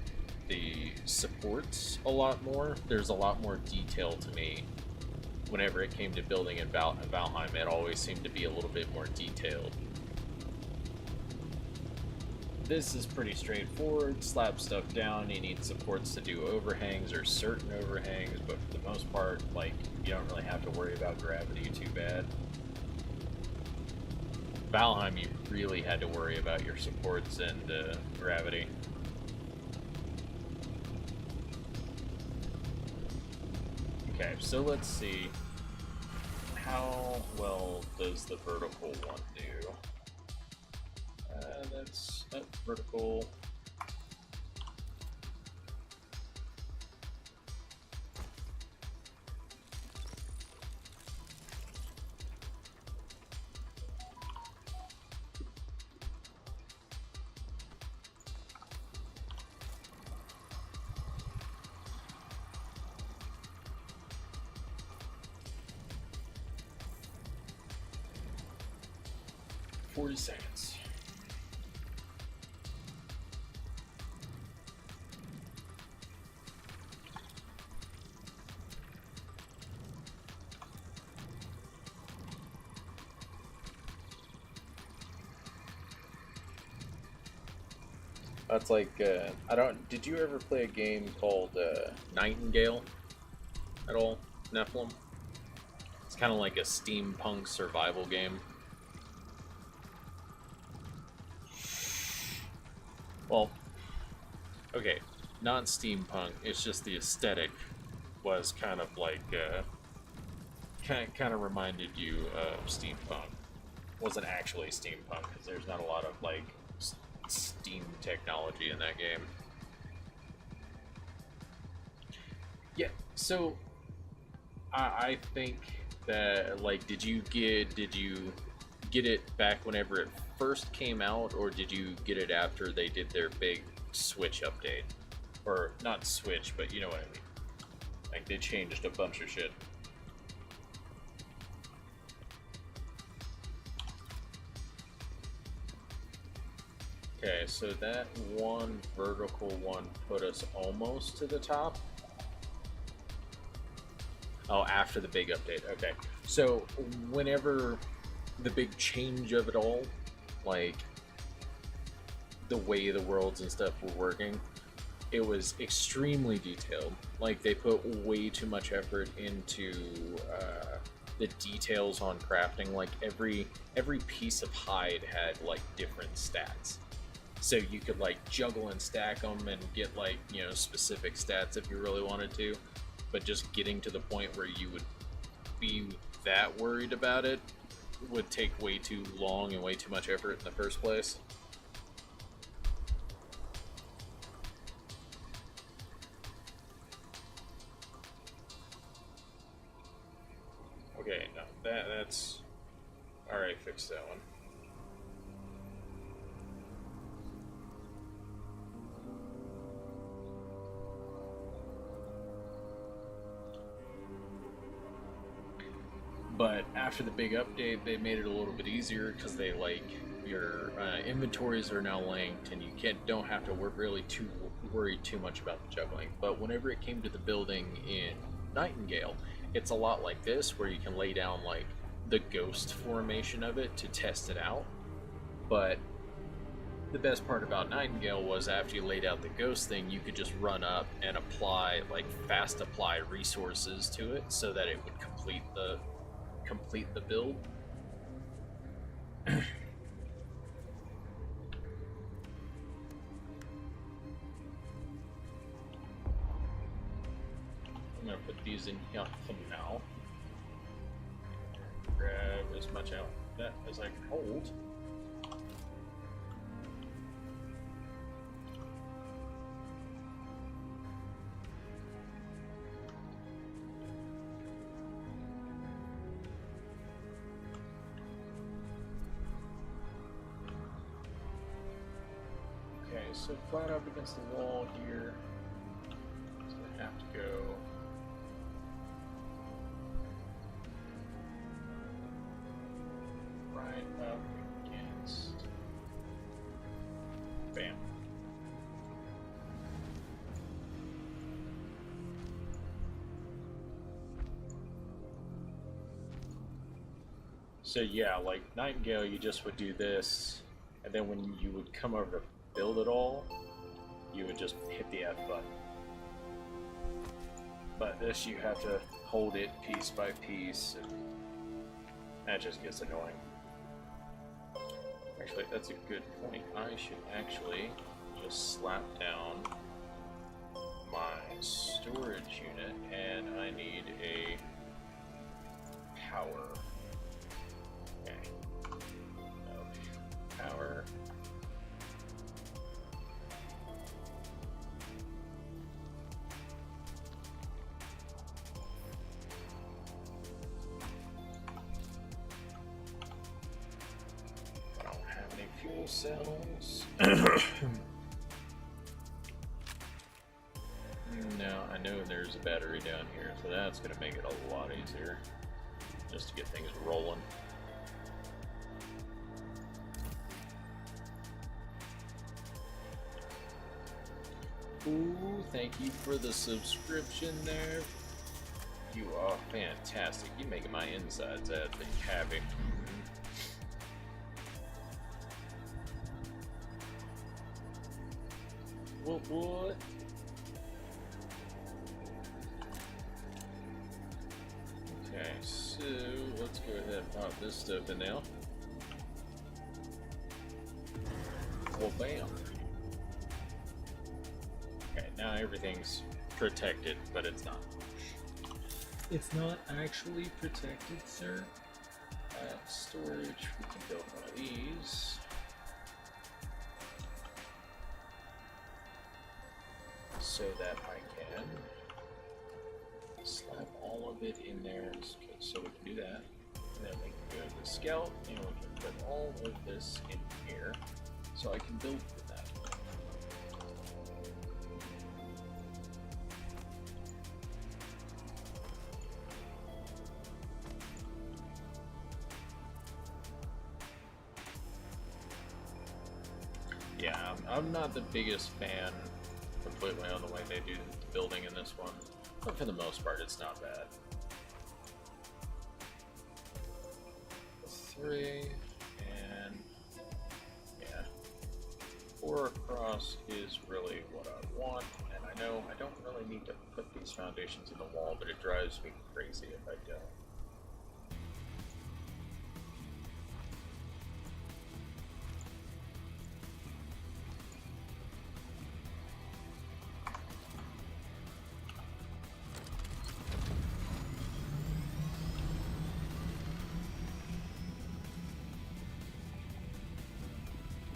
the supports a lot more. There's a lot more detail to me. Whenever it came to building in Valheim, it always seemed to be a little bit more detailed. This is pretty straightforward. Slap stuff down. You need supports to do overhangs or certain overhangs, but for the most part, like, you don't really have to worry about gravity too bad. Valheim, you really had to worry about your supports and gravity. Okay, so let's see. How well does the vertical one do? That's vertical. 40 seconds. That's like, I don't, did you ever play a game called Nightingale at all, Nephilim? It's kind of like a steampunk survival game. Well, okay, not steampunk, it's just the aesthetic was kind of like, kind of reminded you of steampunk. Wasn't actually steampunk, because there's not a lot of, like, steam technology in that game. Yeah, so I think that, like, did you get it back whenever it first came out, or did you get it after they did their big Switch update? Or not Switch, but you know what I mean. Like, they changed a bunch of shit. Okay, so that one vertical one put us almost to the top. Oh, after the big update. Okay. So, whenever the big change of it all, like, the way the worlds and stuff were working, it was extremely detailed. Like, they put way too much effort into the details on crafting. Like, every piece of hide had, like, different stats. So you could, like, juggle and stack them and get, like, you know, specific stats if you really wanted to. But just getting to the point where you would be that worried about it would take way too long and way too much effort in the first place. Okay, no, that's... Alright, fix that one. But after the big update, they made it a little bit easier because they, like, your inventories are now linked, and you don't have to worry too much about the juggling. But whenever it came to the building in Nightingale, it's a lot like this, where you can lay down, like, the ghost formation of it to test it out. But the best part about Nightingale was after you laid out the ghost thing, you could just run up and apply, like, fast apply resources to it so that it would complete the build. I'm gonna put these in here for now. Grab as much out of that as I can hold. So flat up against the wall here. So I have to go right up against. Bam. So yeah, like Nightingale, you just would do this, and then when you would come over to build it all, you would just hit the F button. But this, you have to hold it piece by piece, and that just gets annoying. Actually, that's a good point. I should actually just slap down my storage unit, and I need a power. Okay. Power. Fuel cells. Now I know there's a battery down here, so that's going to make it a lot easier just to get things rolling. Ooh, thank you for the subscription there. You are fantastic. You're making my insides happy. What? Okay, so let's go ahead and pop this stuff in now. Well, bam. Okay, now everything's protected, but it's not. It's not actually protected, sir. Storage, we can build one of these. So that I can slap all of it in there. Okay, so we can do that. And then we can go to the scout and we can put all of this in here. So I can build with that. Yeah, I'm not the biggest fan completely on the way they do the building in this one, but for the most part it's not bad. 3 and yeah, 4 across is really what I want, and I know I don't really need to put these foundations in the wall, but it drives me crazy if I don't.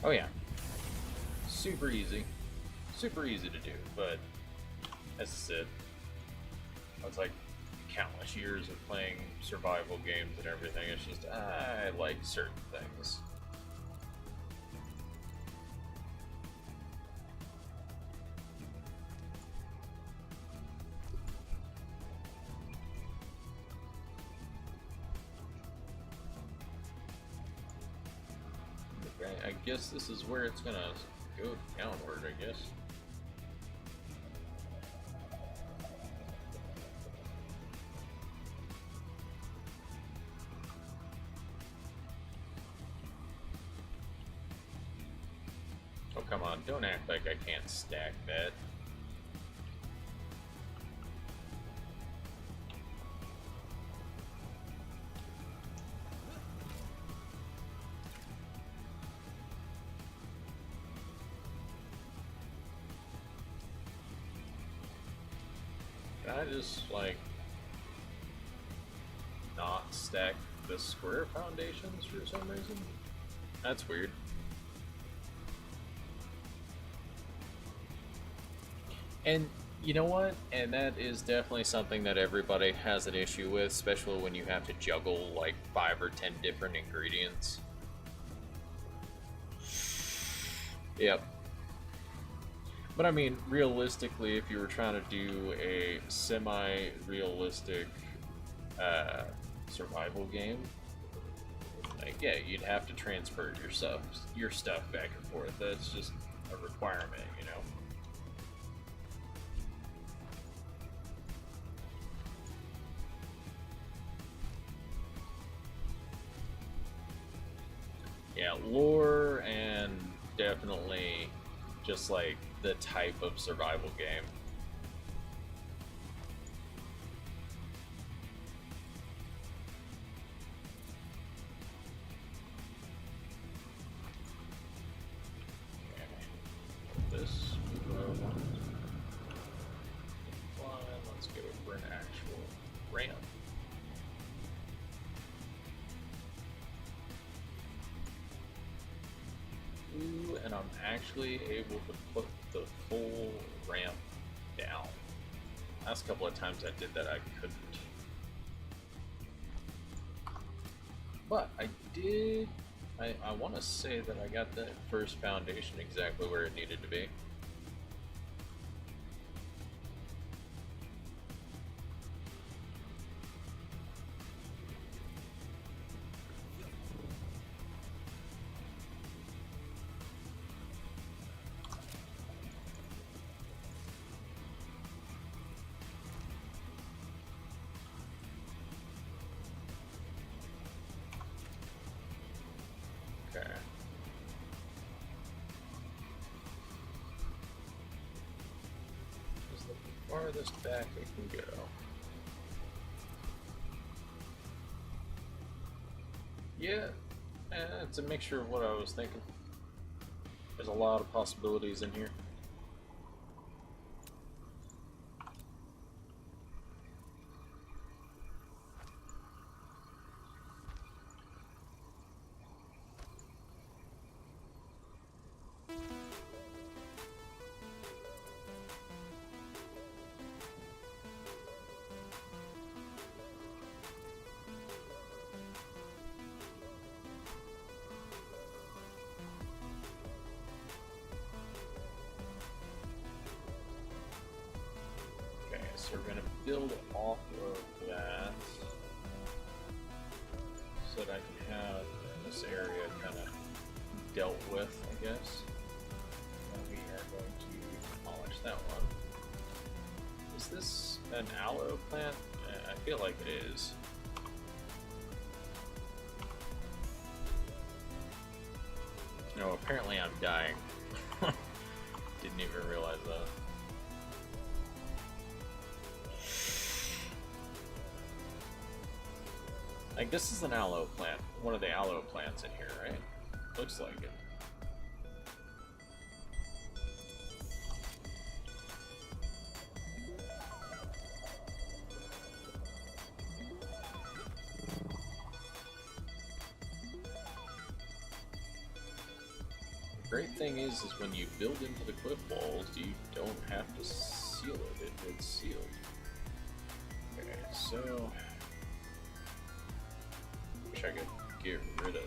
Oh yeah, super easy to do, but as I said, it's like countless years of playing survival games and everything. It's just, I like certain things. I guess this is where it's gonna go downward, I guess. Oh, come on, don't act like I can't stack that. I just like not stack the square foundations for some reason. That's weird. And you know what? And that is definitely something that everybody has an issue with, especially when you have to juggle like 5 or 10 different ingredients. Yep. But I mean, realistically, if you were trying to do a semi-realistic survival game, like, yeah, you'd have to transfer your stuff back and forth. That's just a requirement, you know. Yeah, lore and definitely just like the type of survival game. Okay. This let's go for an actual ramp. Ooh, and I'm actually able to put the full ramp down. Last couple of times I did that, I couldn't. But I did, I want to say that I got that first foundation exactly where it needed to be. farthest back we can go. Yeah, it's a mixture of what I was thinking. There's a lot of possibilities in here. So we're going to build off of that so that I can have this area kind of dealt with, I guess. And we are going to polish that one. Is this an aloe plant? I feel like it is. No, apparently I'm dying. Didn't even realize that. Like, this is an aloe plant. One of the aloe plants in here, right? Looks like it. The great thing is when you build into the cliff walls, you don't have to seal it. It's sealed. Okay, so... I could get rid of that.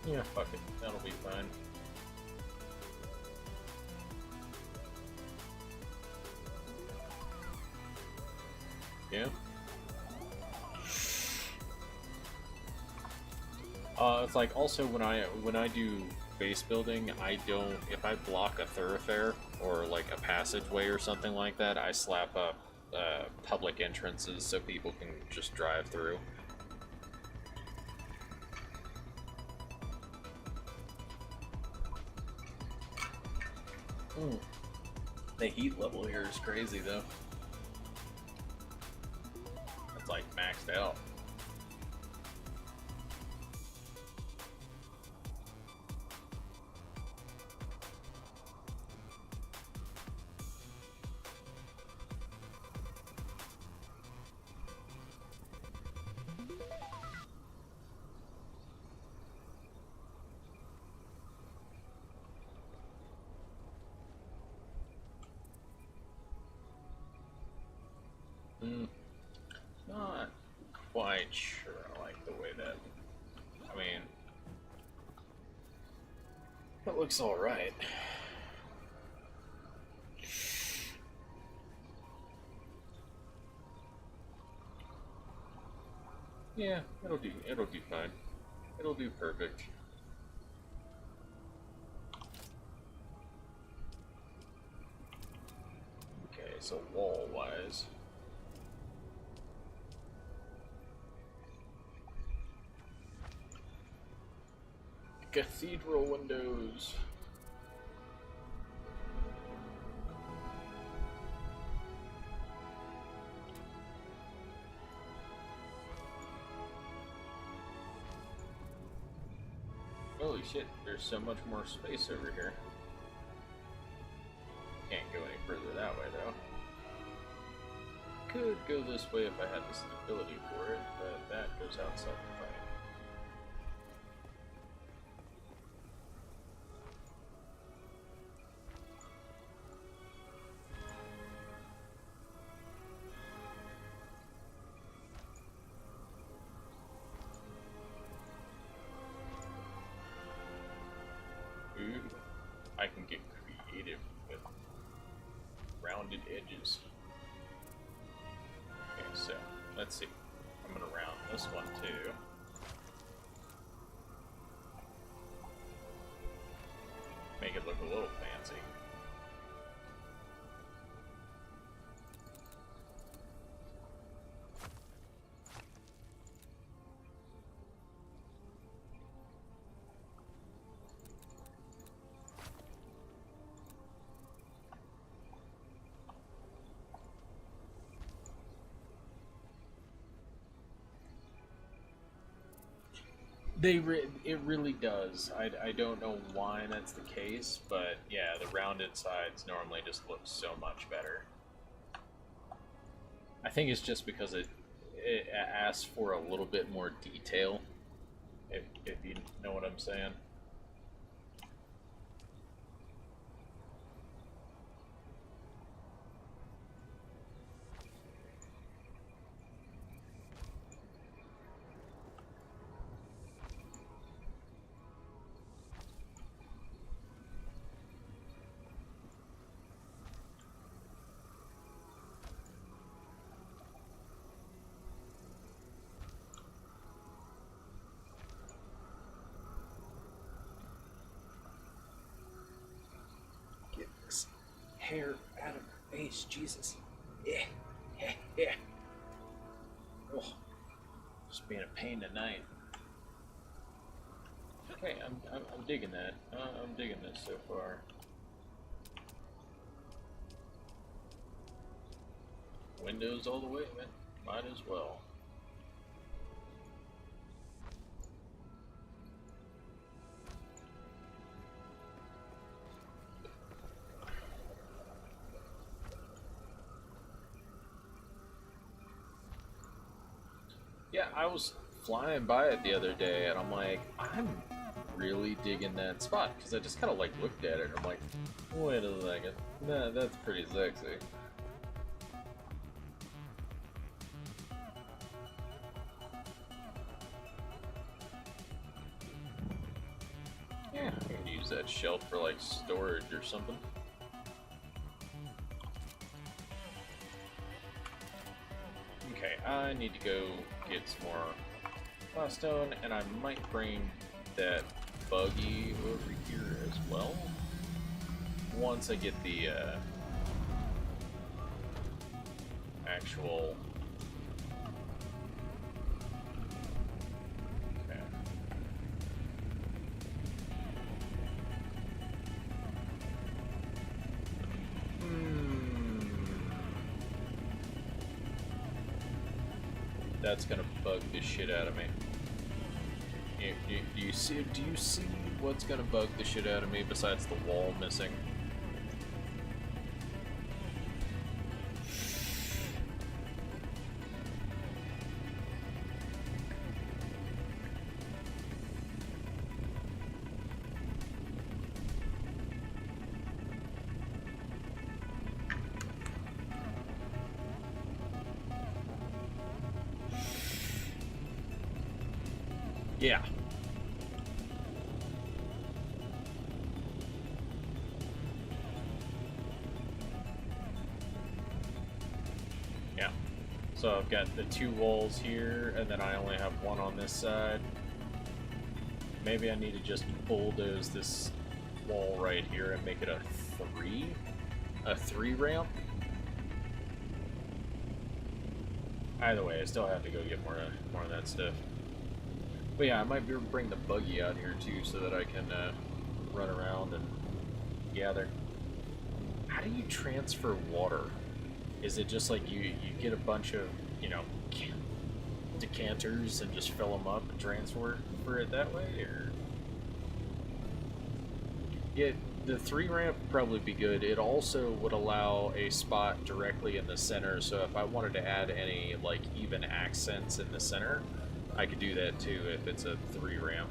Yeah, fuck it. That'll be fine. Yeah. It's like also when I do base building, I don't, if I block a thoroughfare or like a passageway or something like that, I slap up public entrances so people can just drive through. The heat level here is crazy though. It's like maxed out. Not quite sure I like the way that, I mean, it looks alright. Yeah, it'll do fine. It'll do perfect. Okay, so wall-wise. Cathedral windows. Holy shit, there's so much more space over here. Can't go any further that way though. Could go this way if I had the stability for it, but that goes outside the plan. I can get creative with rounded edges. Okay, so let's see. I'm gonna round this one too. Make it look a little fancy. It really does. I don't know why that's the case, but yeah, the rounded sides normally just look so much better. I think it's just because it asks for a little bit more detail, if you know what I'm saying. Hair out of her face, Jesus. Yeah, yeah, yeah. Oh, just being a pain tonight. Okay, I'm digging that. I'm digging this so far. Windows all the way, man. Might as well. Yeah, I was flying by it the other day, and I'm like, I'm really digging that spot, because I just kind of like looked at it, and I'm like, wait a second, nah, that's pretty sexy. Yeah, I can use that shelf for like storage or something. Okay, I need to go get some more Stone, and I might bring that buggy over here as well. Once I get the actual... Okay. That's gonna bug the shit out of me. Do you see what's gonna bug the shit out of me besides the wall missing? Yeah. Yeah. So I've got the two walls here, and then I only have one on this side. Maybe I need to just bulldoze this wall right here and make it a three ramp. Either way, I still have to go get more of that stuff. But yeah, I might be able to bring the buggy out here too, so that I can run around and gather. How do you transfer water? Is it just like you get a bunch of, you know, decanters and just fill them up and transfer for it that way, or? Yeah, the 3 ramp would probably be good. It also would allow a spot directly in the center, so if I wanted to add any like even accents in the center, I could do that too if it's a 3 ramp.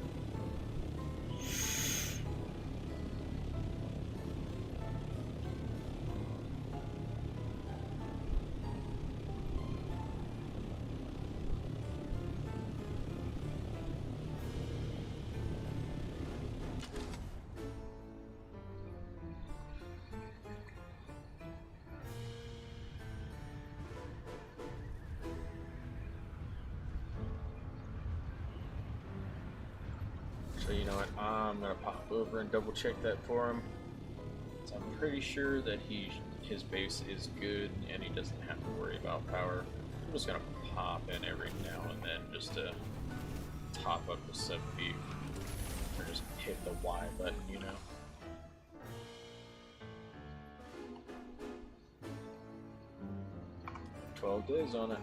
I'm gonna pop over and double check that for him. So I'm pretty sure that his base is good and he doesn't have to worry about power. I'm just gonna pop in every now and then just to top up the sub beef, or just hit the Y button, you know. – 12 days on it.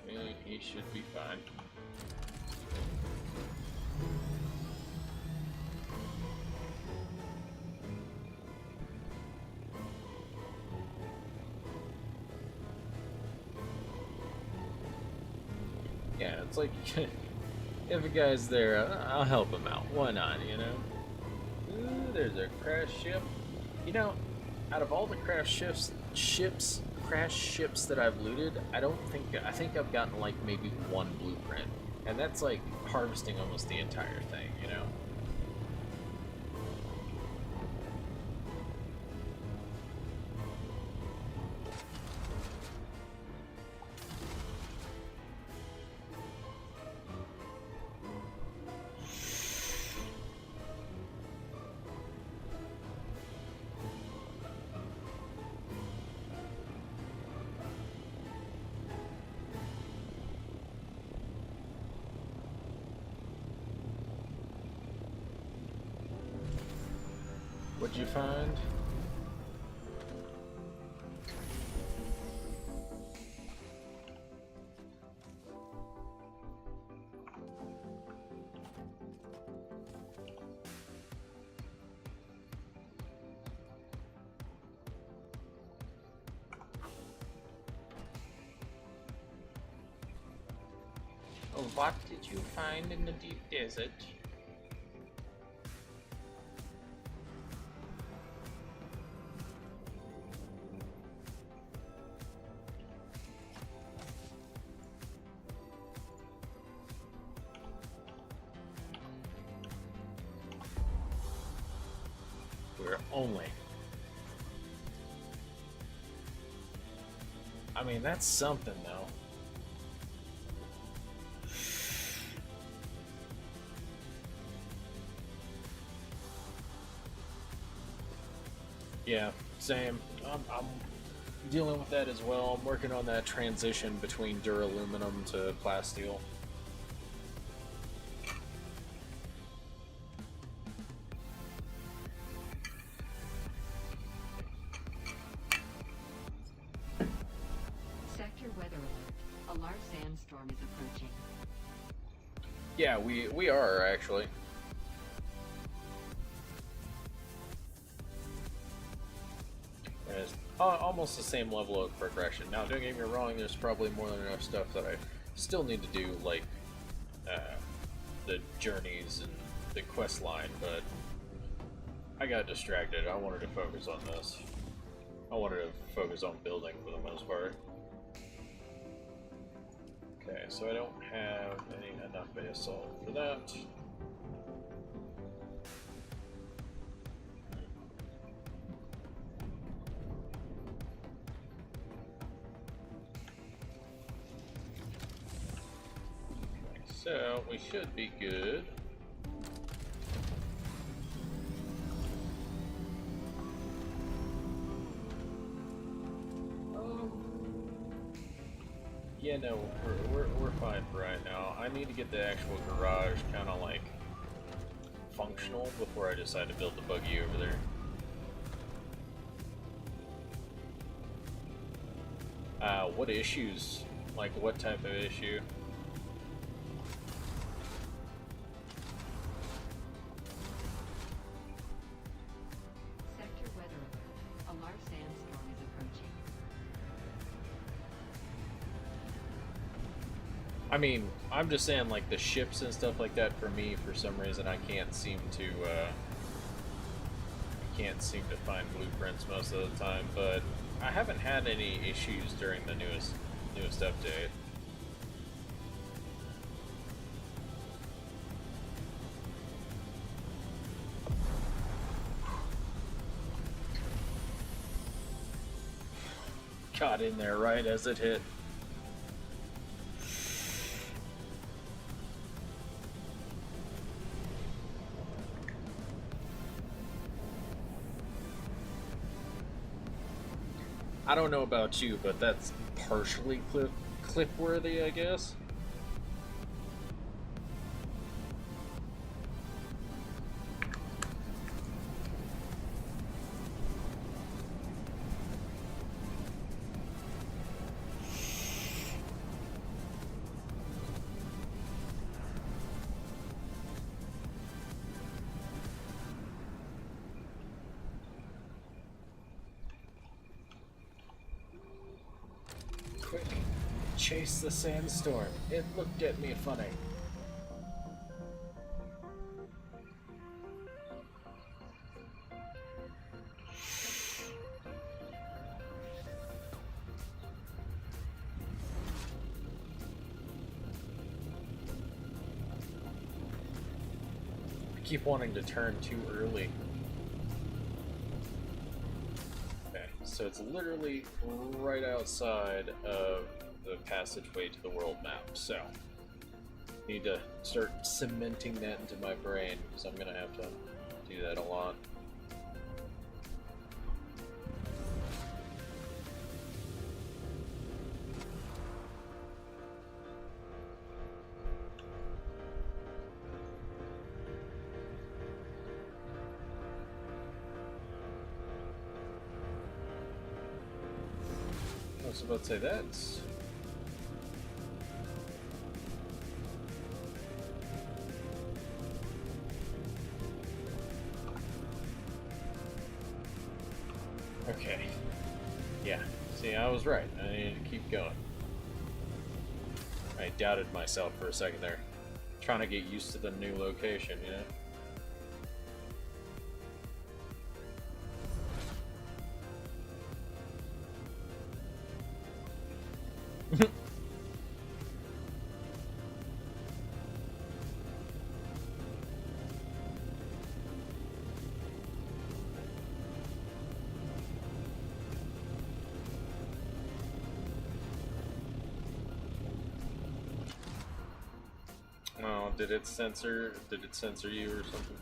Okay, he should be fine. Yeah, it's like, if a guy's there, I'll help him out. Why not, you know? Ooh, there's a crash ship. You know, out of all the crash crash ships that I've looted, I think I've gotten like maybe one blueprint. And that's like harvesting almost the entire thing, you know? What'd you find? Oh, what did you find in the deep desert? Only. I mean, that's something, though. Yeah, same. I'm dealing with that as well. I'm working on that transition between duraluminum to plasteel. Yeah, we are actually. It's almost the same level of progression. Now, don't get me wrong, there's probably more than enough stuff that I still need to do, like the journeys and the quest line, but I got distracted. I wanted to focus on this. I wanted to focus on building for the most part. Okay, so I don't have enough basalt for that. Okay, so we should be good. Yeah, no, we're fine for right now. I need to get the actual garage kind of like functional before I decide to build the buggy over there. What issues? Like what type of issue? Sector weather alert. A large sandstorm is approaching. I mean, I'm just saying, like, the ships and stuff like that, for me, for some reason, I can't seem to find blueprints most of the time, but I haven't had any issues during the newest update. Got in there right as it hit. I don't know about you, but that's partially clip worthy, I guess. Quick, chase the sandstorm. It looked at me funny. I keep wanting to turn too early. So it's literally right outside of the passageway to the world map. So need to start cementing that into my brain because I'm gonna have to do that a lot. I was about to say that's okay. Yeah, see, I was right. I need to keep going. I doubted myself for a second there. Trying to get used to the new location, you know? Oh, did it censor you or something?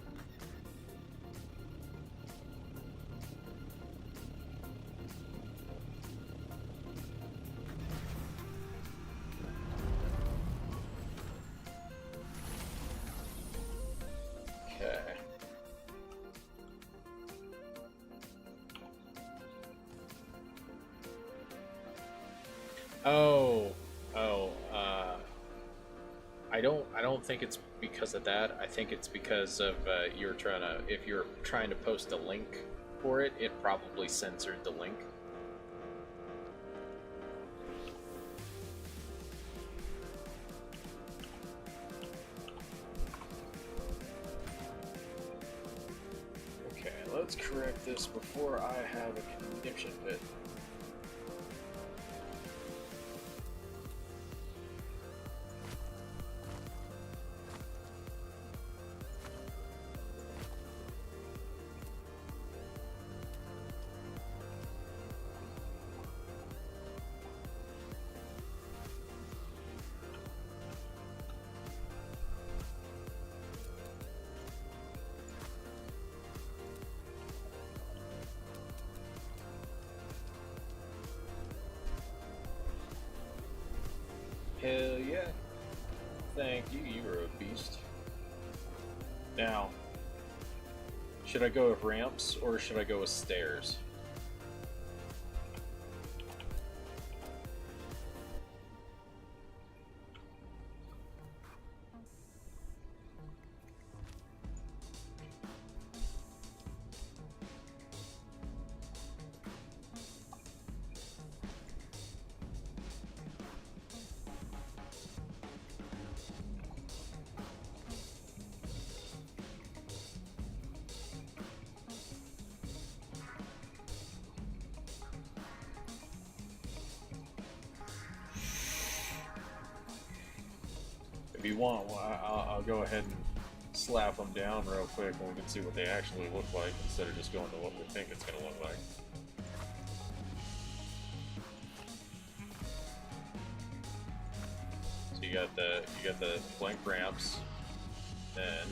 Okay. I don't think it's because of that. I think it's because of if you're trying to post a link for it, it probably censored the link. Okay, let's correct this before I have a conniption fit. Hell yeah. Thank you, you were a beast. Now, should I go with ramps or should I go with stairs? If you want, I'll go ahead and slap them down real quick and we can see what they actually look like instead of just going to what we think it's going to look like. So you got the blank ramps, then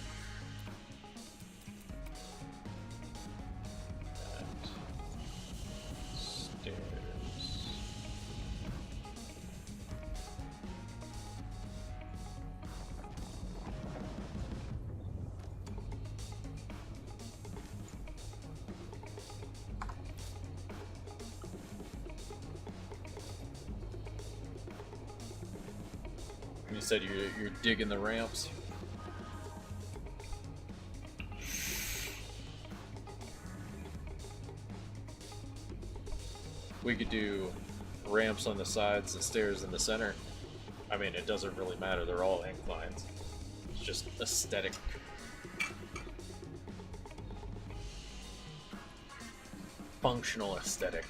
stairs. You said you're digging the ramps. We could do ramps on the sides and stairs in the center. I mean, it doesn't really matter. They're all inclines. It's just aesthetic. Functional aesthetic.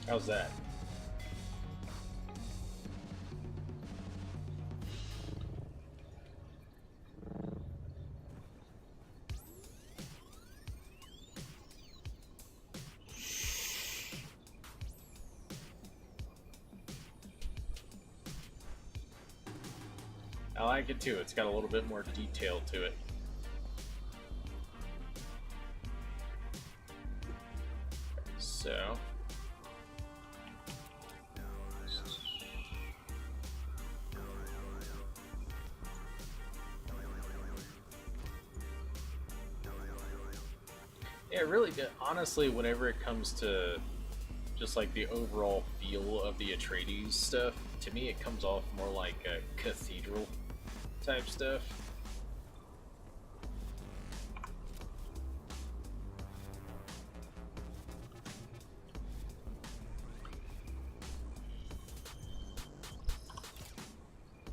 How's that? I like it too. It's got a little bit more detail to it. So yeah, really good. Honestly, whenever it comes to just like the overall feel of the Atreides stuff, to me it comes off more like a cathedral type stuff.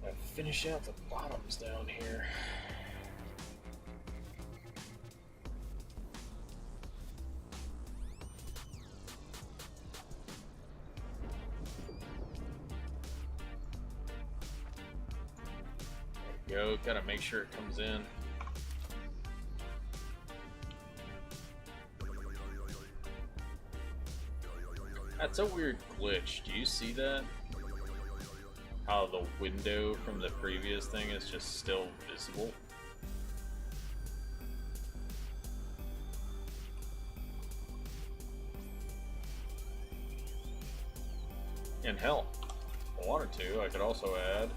I'll finish out the bottoms down here. Go, gotta make sure it comes in. That's a weird glitch. Do you see that? How the window from the previous thing is just still visible? And hell, if I wanted to, I could also add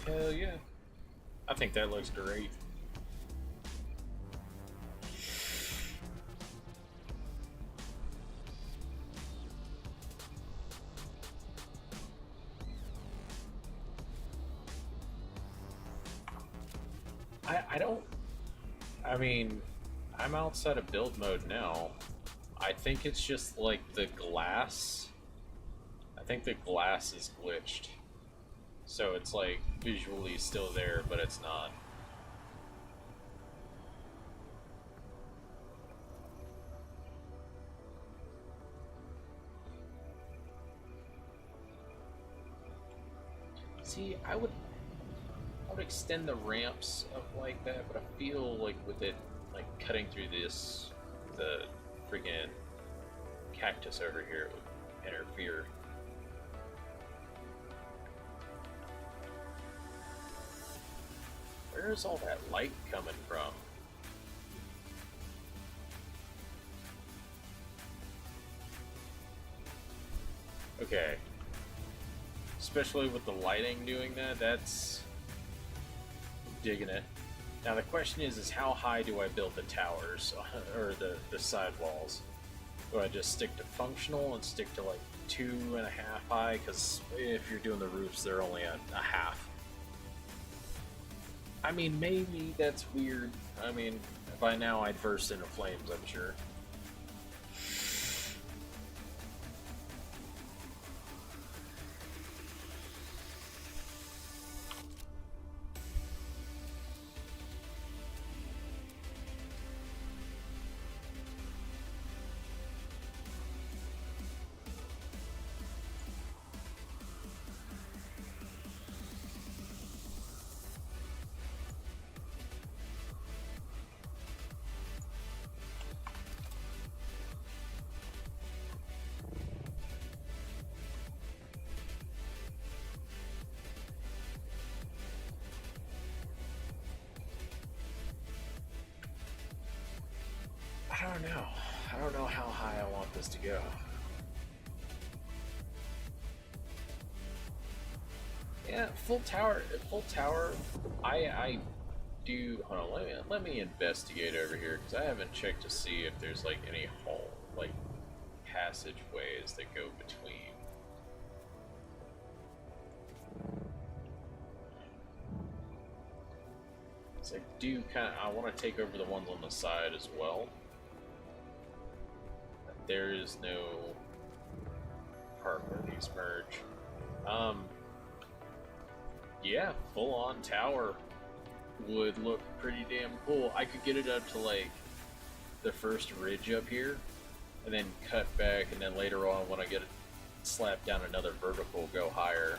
hell yeah. I think that looks great. I mean, I'm outside of build mode now. I think it's just like the glass. I think the glass is glitched. So it's like visually still there, but it's not. See, I would extend the ramps up like that, but I feel like with it like cutting through this, the freaking cactus over here would interfere. Where is all that light coming from? Okay. Especially with the lighting doing that, that's digging it. Now the question is how high do I build the towers or the side walls? Do I just stick to functional and stick to like 2.5 high? Because if you're doing the roofs, they're only a half. I mean, maybe that's weird. I mean, by now I'd burst into flames, I'm sure. don't know. I don't know how high I want this to go. Yeah, full tower. Full tower. I do. Hold on. Let me investigate over here because I haven't checked to see if there's like any hole, like passageways that go between. So I do kind of. I want to take over the ones on the side as well. But there is no part where these merge. Yeah, full-on tower would look pretty damn cool. I could get it up to like the first ridge up here, and then cut back, and then later on when I get it slapped down another vertical, go higher.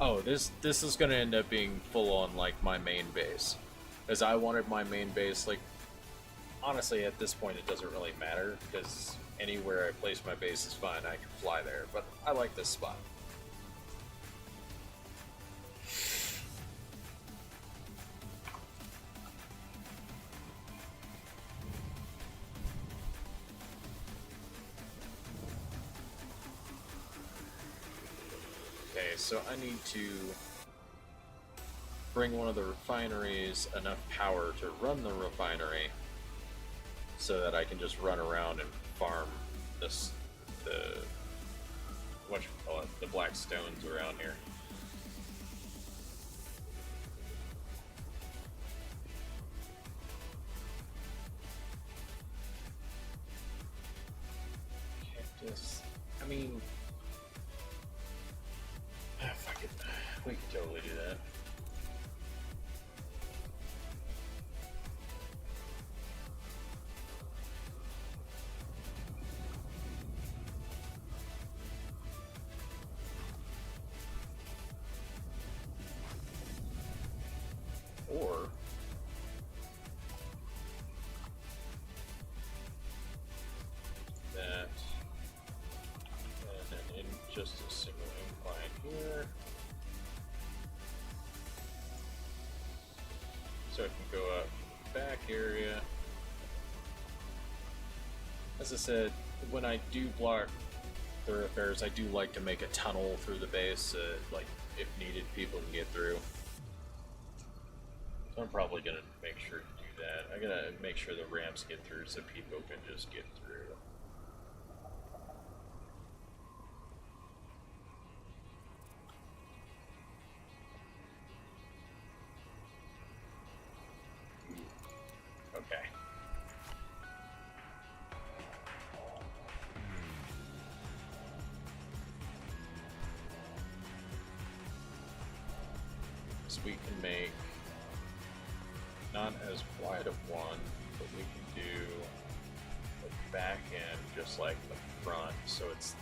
Oh, this is gonna end up being full-on like my main base, as I wanted my main base. Like, honestly, at this point, it doesn't really matter because anywhere I place my base is fine. I can fly there, but I like this spot. Okay, so I need to bring one of the refineries enough power to run the refinery so that I can just run around and farm this, the black stones around here. Cactus. I mean, fuck it. We can totally do that. Or that, and then in just a single incline here, so I can go up back area. As I said, when I do block thoroughfares, I do like to make a tunnel through the base, like if needed, people can get through. So I'm probably gonna make sure to do that. I gotta make sure the ramps get through so people can just get through. Okay. So we can make not as wide of one, but we can do the back end just like the front, so it's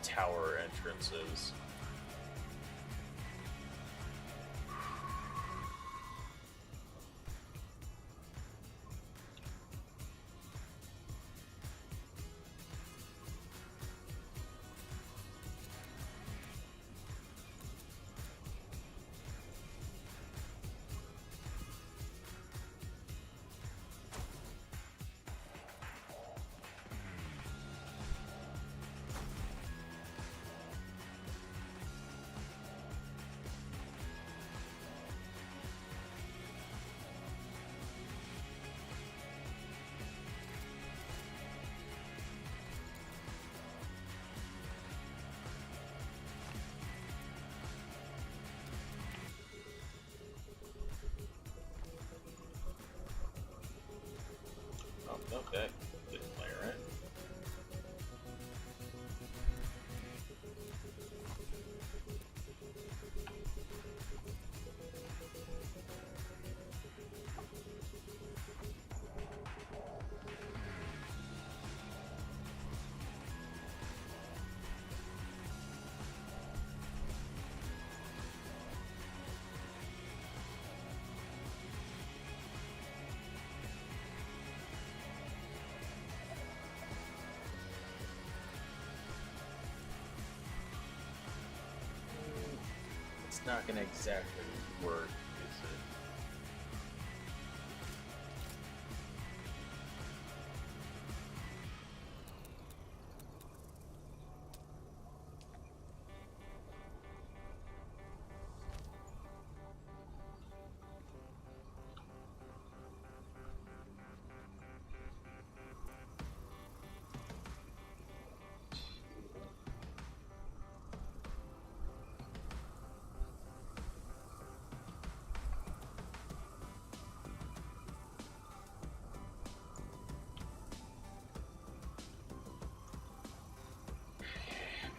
tower entrances. Nope, that didn't play right. It's not gonna exactly work, is it?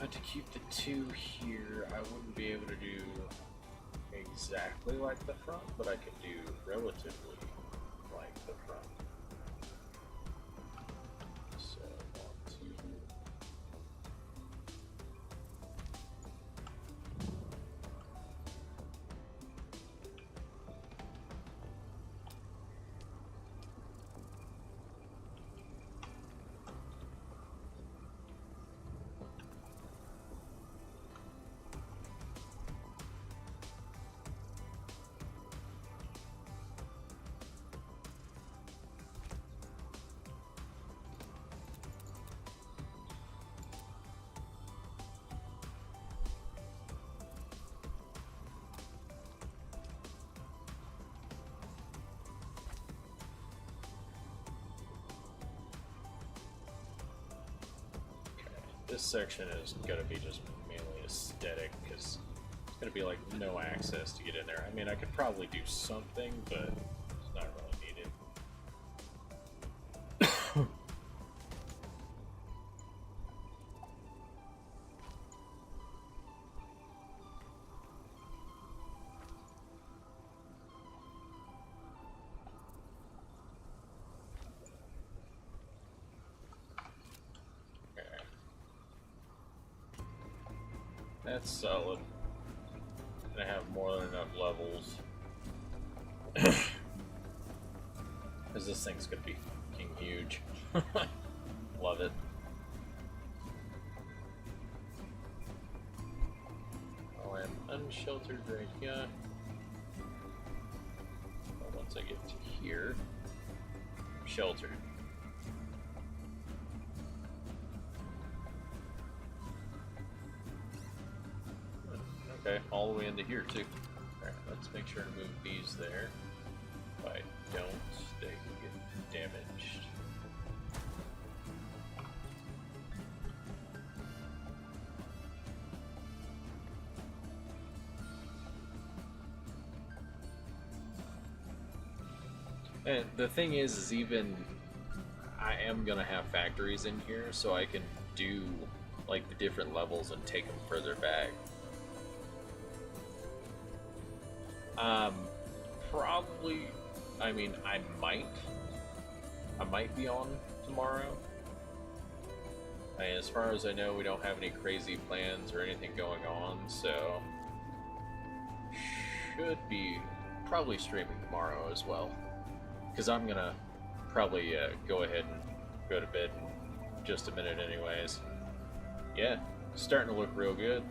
But to keep the 2 here, I wouldn't be able to do exactly like the front, but I could do relatively like the front. So, 1, 2. This section is going to be just mainly aesthetic because it's going to be like no access to get in there. I mean, I could probably do something, but it's not really needed. That's solid. I have more than enough levels. Because this thing's gonna be fucking huge. Love it. Oh, I'm unsheltered right here. Well, once I get to here, I'm sheltered. Okay, all the way into here too. Alright, let's make sure to move these there. If I don't, they can get damaged. And the thing is even I am gonna have factories in here, so I can do like the different levels and take them further back. Probably, I mean, I might be on tomorrow. I mean, as far as I know, we don't have any crazy plans or anything going on, so should be probably streaming tomorrow as well. Because I'm gonna probably go ahead and go to bed in just a minute anyways. Yeah, starting to look real good.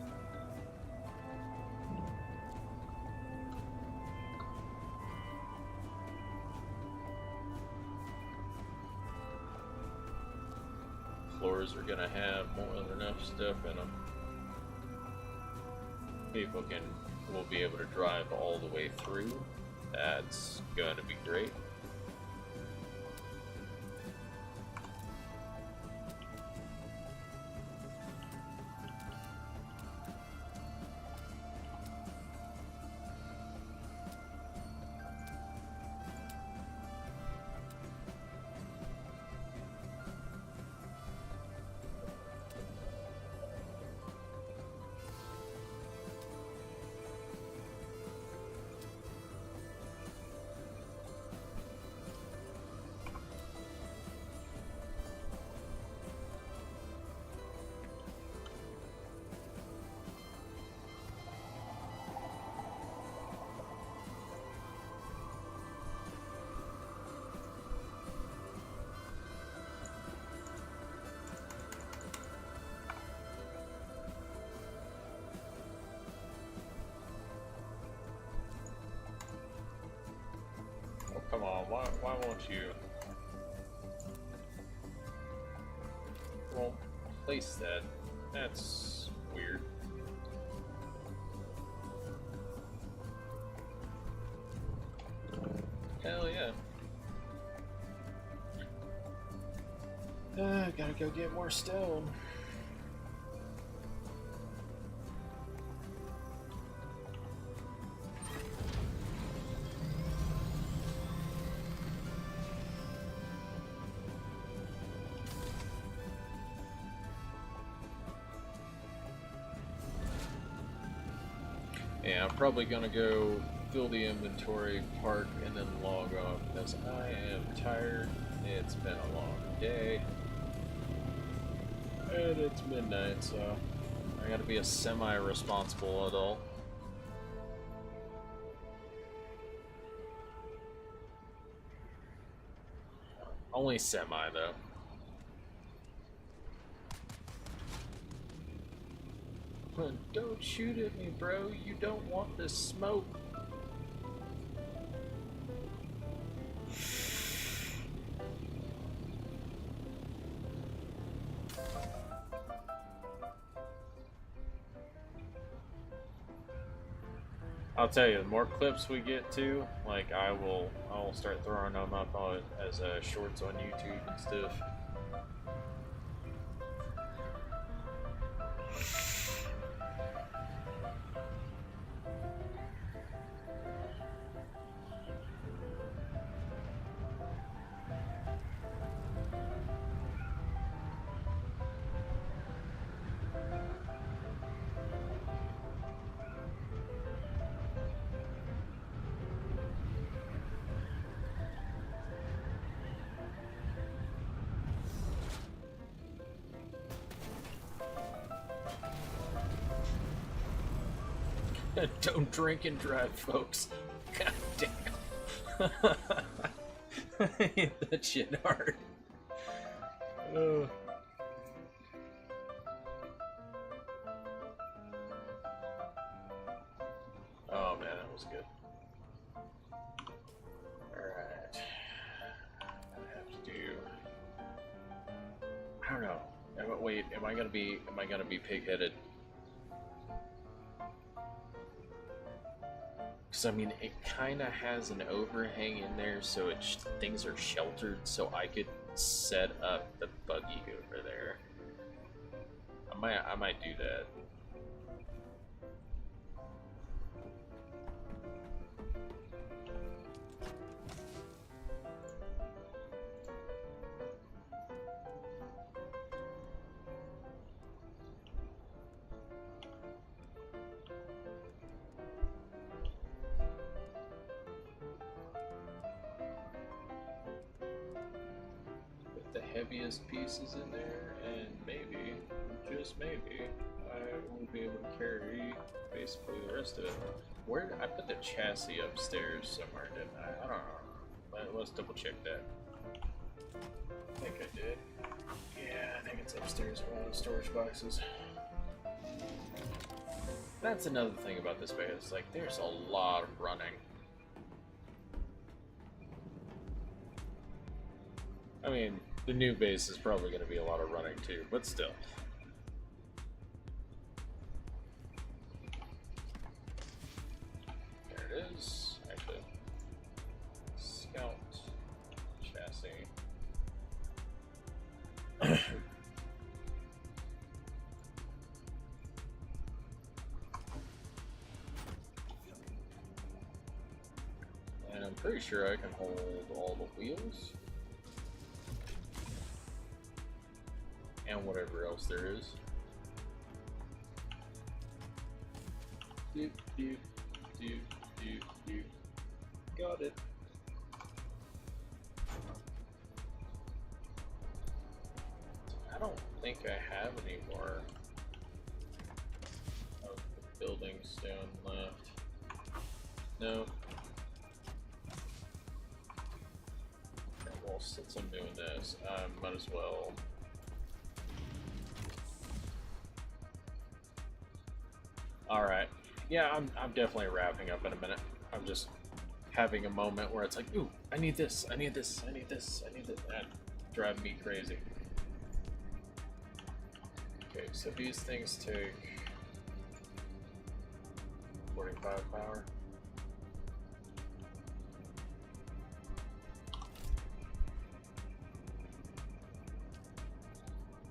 Floors are gonna have more than enough stuff in them. People will be able to drive all the way through. That's going to be great. Come on, why won't you? Won't place that. That's weird. Hell yeah. Gotta go get more stone. Yeah, I'm probably gonna go fill the inventory, park, and then log off because I am tired. It's been a long day. And it's midnight, so I gotta be a semi-responsible adult. Only semi, though. Don't shoot at me, bro. You don't want this smoke. I'll tell you, the more clips we get to, like I will start throwing them up on as shorts on YouTube and stuff. Don't drink and drive, folks. God damn. I hate that shit hard. Oh man, that was good. Alright. I have to do. I don't know. Wait, am I gonna be pig-headed? Because I mean, it kind of has an overhang in there, so things are sheltered. So I could set up the buggy over there. I might do that. The heaviest pieces in there, and maybe, just maybe, I will be able to carry basically the rest of it. Where did I put the chassis upstairs somewhere, didn't I? I don't know. Let's double check that. I think I did. Yeah, I think it's upstairs in one of the storage boxes. That's another thing about this base. It's like there's a lot of running. I mean, the new base is probably going to be a lot of running too, but still. There it is. Actually, scout chassis. And I'm pretty sure I can hold all the wheels. And whatever else there is. Doop, doop, doop, doop, doop. Got it. I don't think I have any more of the building stone left. No. Okay, well, since I'm doing this, I might as well. Alright. Yeah, I'm definitely wrapping up in a minute. I'm just having a moment where it's like, ooh, I need this, I need this, I need this, I need this. That drives me crazy. Okay, so these things take 45 power.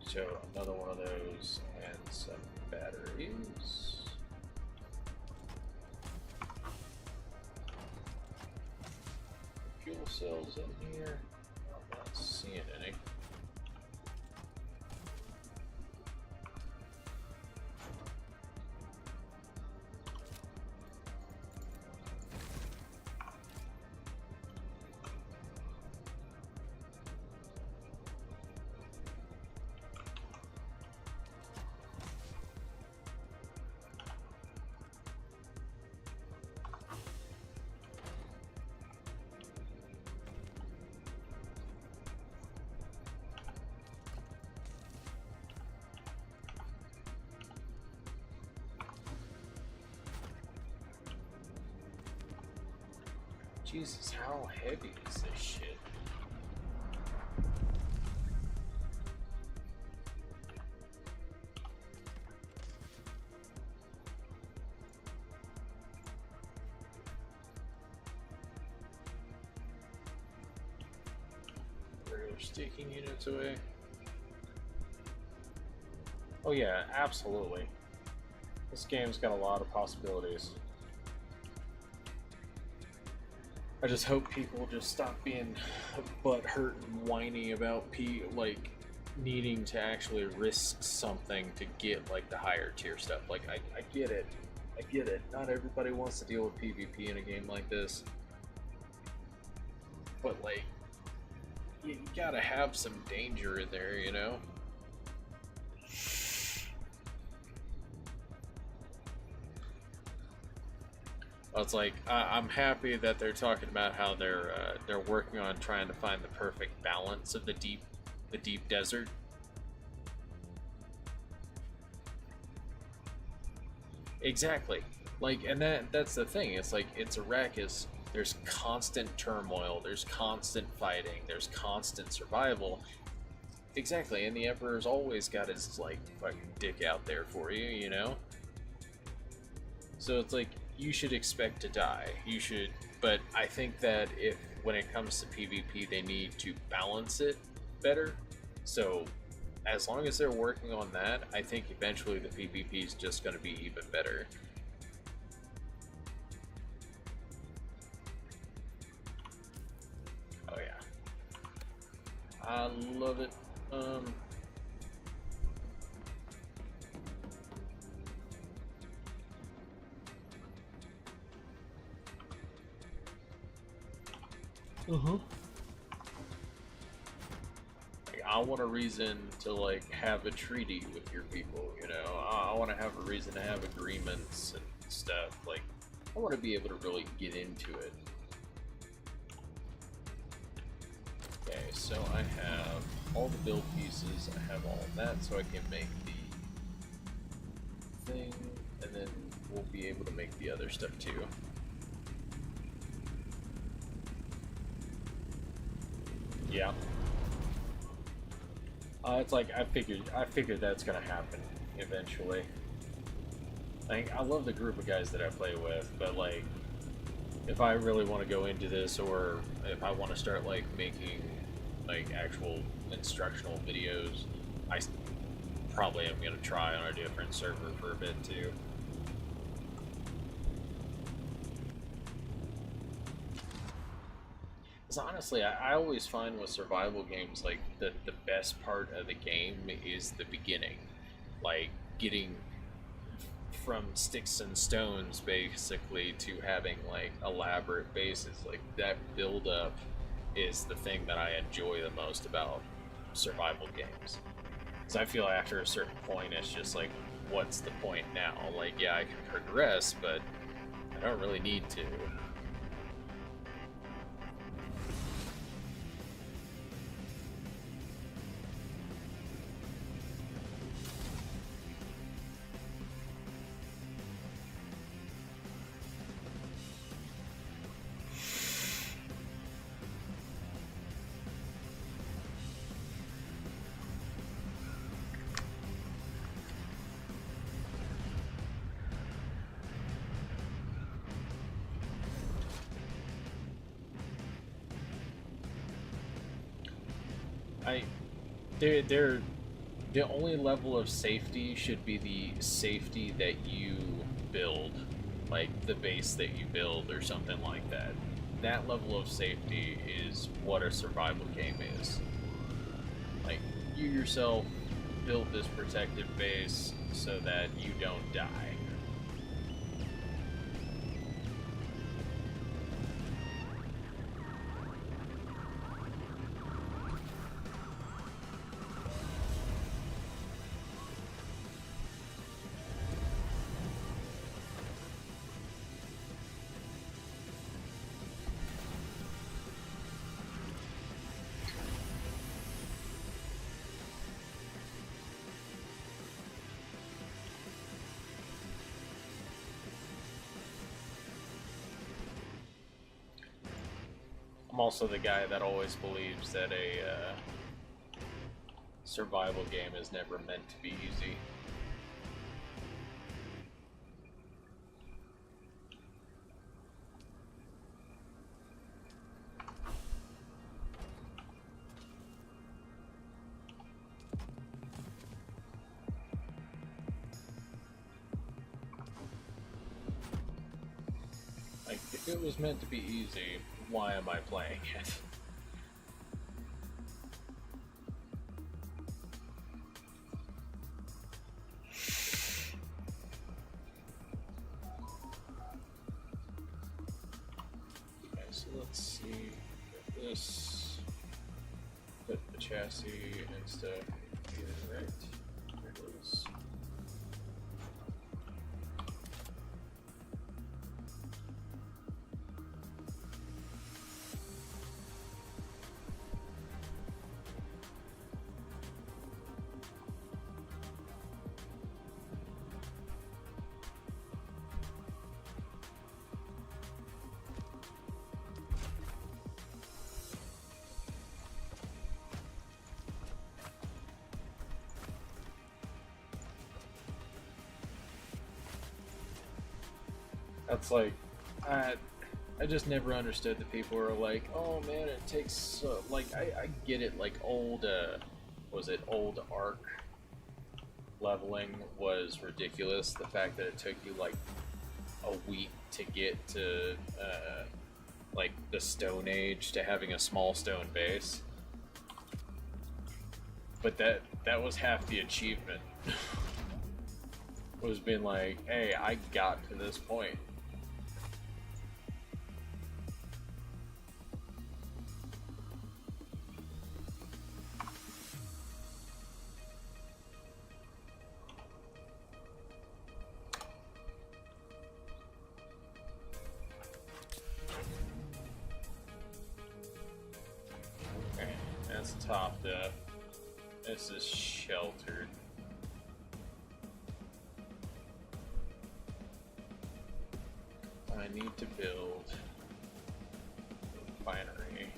So another one of those and some batteries. Fuel cells in here. I'm not seeing any. Jesus, how heavy is this shit? We're sticking units away. Oh yeah, absolutely. This game's got a lot of possibilities. I just hope people just stop being butthurt and whiny about like needing to actually risk something to get like the higher tier stuff. Like I get it. I get it. Not everybody wants to deal with PvP in a game like this. But like you gotta have some danger in there, you know? It's like I'm happy that they're talking about how they're working on trying to find the perfect balance of the deep desert. Exactly. Like, and that's the thing. It's like it's Arrakis. There's constant turmoil. There's constant fighting. There's constant survival. Exactly. And the Emperor's always got his like fucking dick out there for you, you know. So it's like you should expect to die. You should, but I think that if when it comes to PvP, they need to balance it better. So as long as they're working on that, I think eventually the PvP is just going to be even better. Oh yeah, I love it. I want a reason to like have a treaty with your people, you know. I want to have a reason to have agreements and stuff. Like, I want to be able to really get into it. Okay, so I have all the build pieces. I have all of that, so I can make the thing, and then we'll be able to make the other stuff too. Yeah. It's like I figured that's gonna happen eventually. Like, I love the group of guys that I play with, but like, if I really want to go into this, or if I want to start like making like actual instructional videos, I probably am gonna try on a different server for a bit too. Because honestly, I always find with survival games, like, the best part of the game is the beginning. Like, getting from sticks and stones, basically, to having, like, elaborate bases. Like, that build-up is the thing that I enjoy the most about survival games. Because I feel after a certain point, it's just like, what's the point now? Like, yeah, I can progress, but I don't really need to. They're the only level of safety should be the safety that you build, like the base that you build or something like that. That level of safety is what a survival game is. Like, you yourself built this protective base so that you don't die. I'm also the guy that always believes that a survival game is never meant to be easy. Like, if it was meant to be easy, why am I playing it? Okay, so let's see. This, put the chassis and stuff in right. There it is. That's like, I just never understood that people are like, oh man, it takes, like, I get it, like, old, was it old Arc leveling was ridiculous. The fact that it took you, like, a week to get to, like, the Stone Age to having a small stone base. But that was half the achievement. Was being like, hey, I got to this point. Okay, that's topped up. This is sheltered. I need to build a refinery.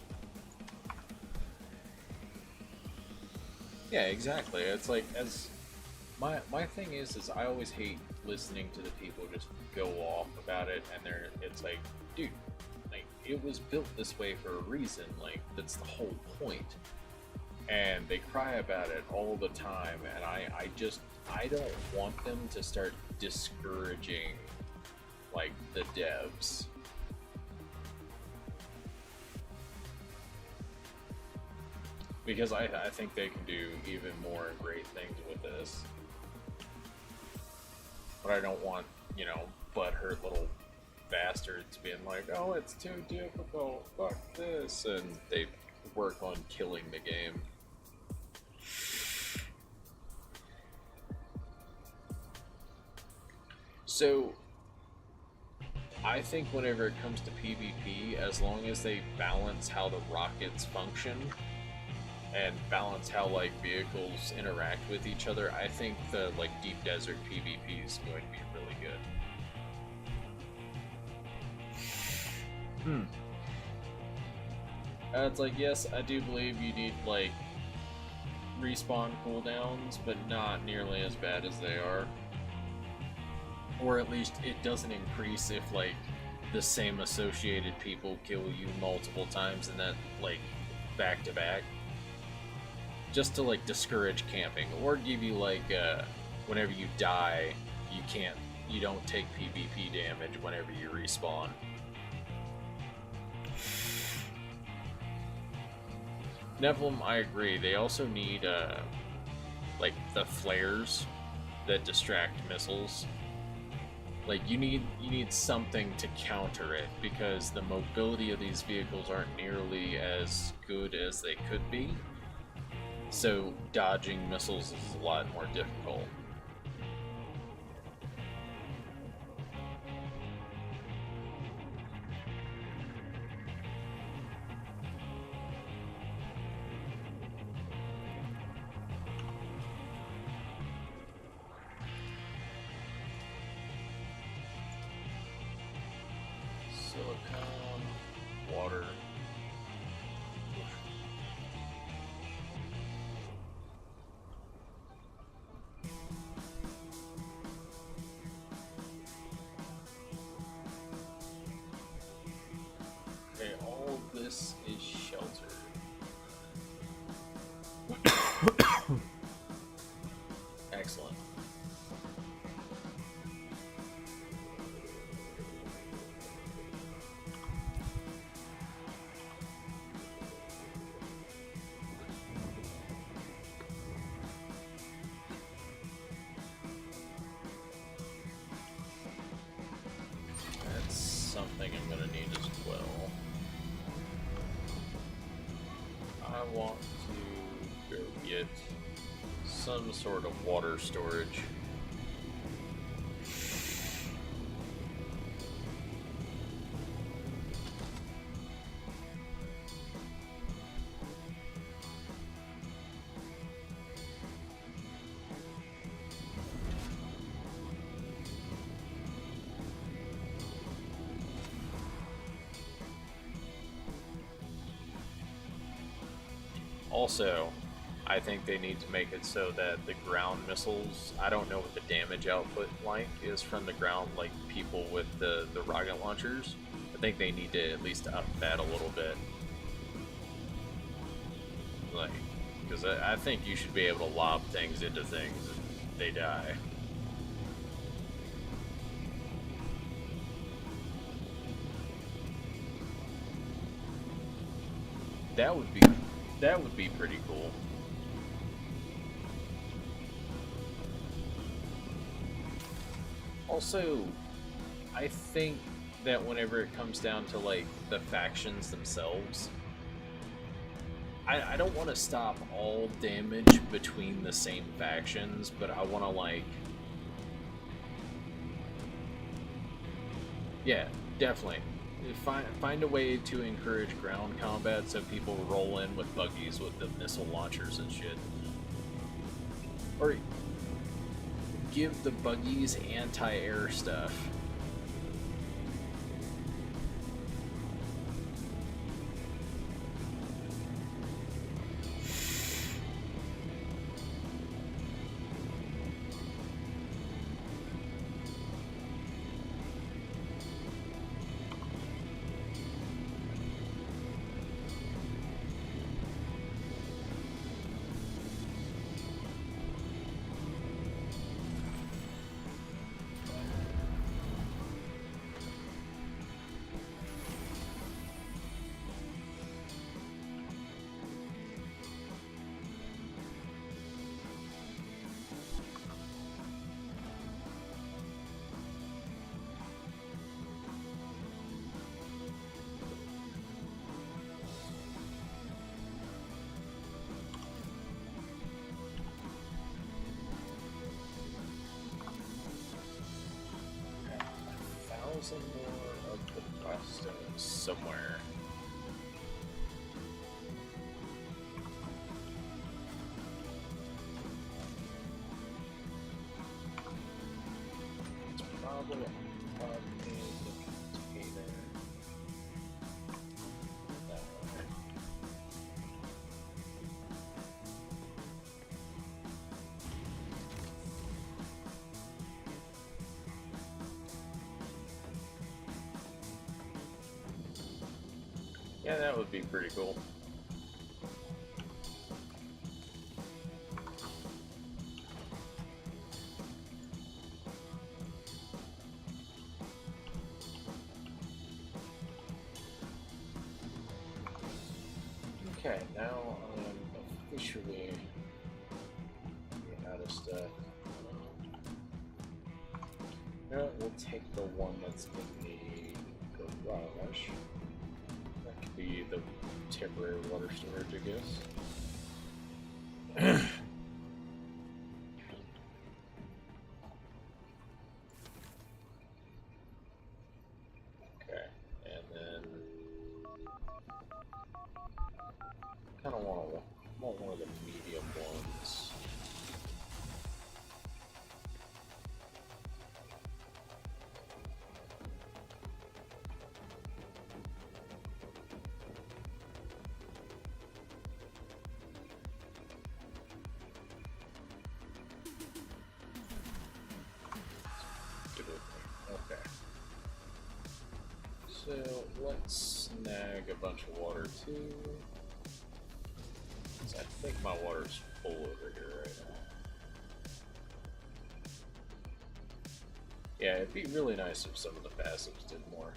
Yeah, exactly. It's like, as my thing is I always hate listening to the people just go off about it, and it's like, dude, like, it was built this way for a reason. Like, that's the whole point. And they cry about it all the time, and I don't want them to start discouraging, like, the devs. Because I think they can do even more great things with this. But I don't want, you know, butthurt little bastards being like, oh, it's too difficult, fuck this, and they work on killing the game. So, I think whenever it comes to PvP, as long as they balance how the rockets function and balance how, like, vehicles interact with each other, I think the, like, deep desert PvP is going to be really good. It's like, yes, I do believe you need, like, respawn cooldowns, but not nearly as bad as they are. Or at least it doesn't increase if, like, the same associated people kill you multiple times and that, like, back to back. Just to, like, discourage camping, or give you, like, whenever you die, you don't take PvP damage whenever you respawn. Nephilim, I agree. They also need, like, the flares that distract missiles. Like, you need something to counter it, because the mobility of these vehicles aren't nearly as good as they could be. So dodging missiles is a lot more difficult. Silicon, water. This is shelter. Excellent. That's something I'm going to need as well. I want to go get some sort of water storage. Also, I think they need to make it so that the ground missiles, I don't know what the damage output like is from the ground, like people with the rocket launchers. I think they need to at least up that a little bit. Like, because I think you should be able to lob things into things and they die. That would be pretty cool. Also, I think that whenever it comes down to like the factions themselves, I don't want to stop all damage between the same factions, but I want to like, yeah, definitely. Find a way to encourage ground combat so people roll in with buggies with the missile launchers and shit. Or give the buggies anti-air stuff. Some more of the pasta somewhere. It's probably a container. That way. Yeah, that would be pretty cool. Okay, now I'm officially out of stuff. Now we'll take the one that's in the garage. That could be the temporary water storage, I guess. Okay, and then kind of want one of the medium ones. So let's snag a bunch of water too. So I think my water's full over here right now. Yeah, it'd be really nice if some of the passives did more.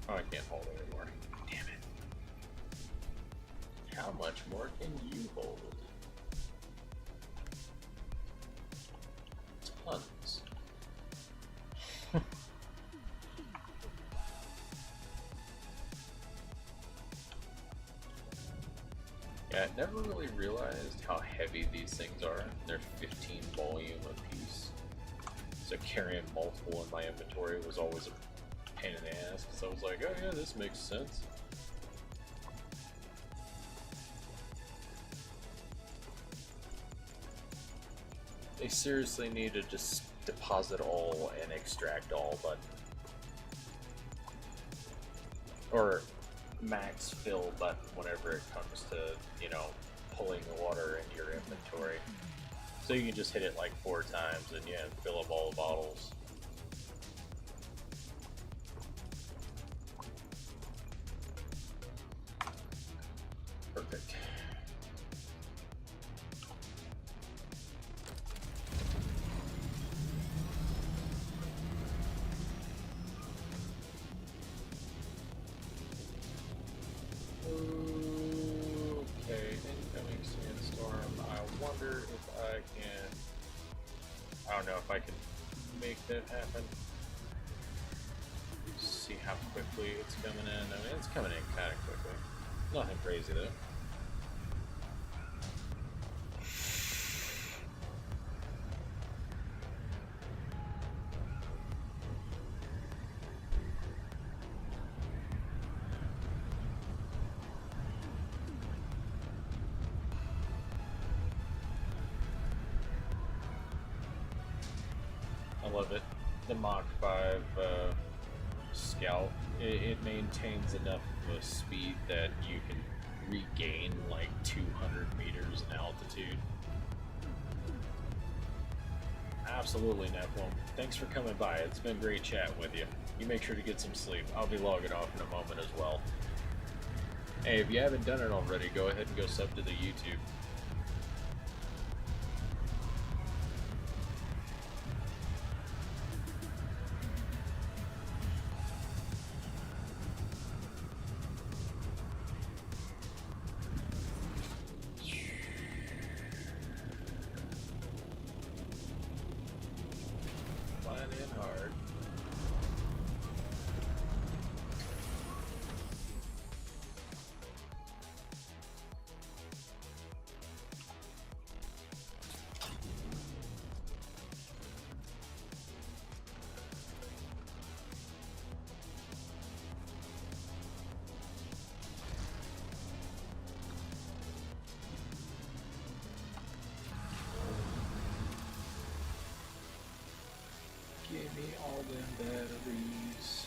Oh, I can't hold anymore. Damn it. How much more can you hold? Tons. Yeah, I never really realized how heavy these things are. They're 15 volume a piece. So carrying multiple in my inventory was always a pain in the ass, because I was like, oh yeah, this makes sense. They seriously need to just deposit all and extract all button. Or max fill button whenever it comes to, you know, pulling the water into your inventory. So you can just hit it like 4 times and yeah, fill up all the bottles. Perfect. Okay, incoming sandstorm. I wonder if I can... I don't know if I can make that happen. See how quickly it's coming in. I mean, it's coming in kind of quickly. Nothing crazy though. I love it. The Mach 5 Scout, it maintains enough of a speed that you can regain like 200 meters in altitude. Absolutely, Nephilim. Thanks for coming by. It's been great chatting with you. You make sure to get some sleep. I'll be logging off in a moment as well. Hey, if you haven't done it already, go ahead and go sub to the YouTube. Flying in hard. Give me all them batteries.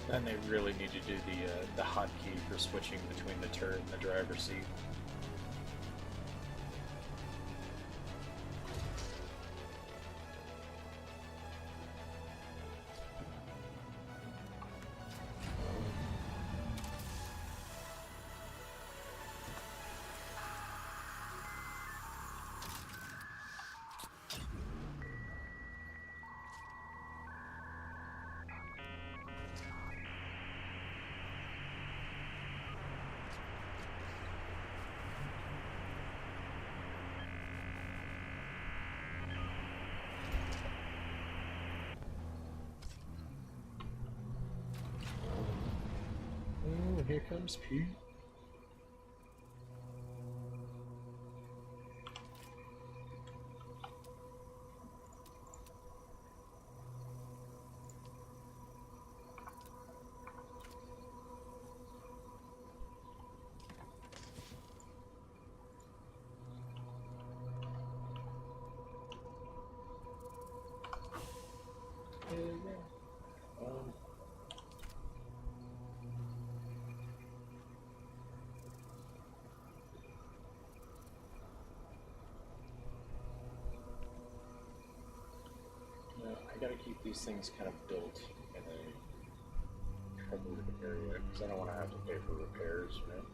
Then they really need to do the hotkey for switching between the turret and the driver's seat. Oh, here comes Pete. gotta keep these things kind of built in a covered area because I don't want to have to pay for repairs, right?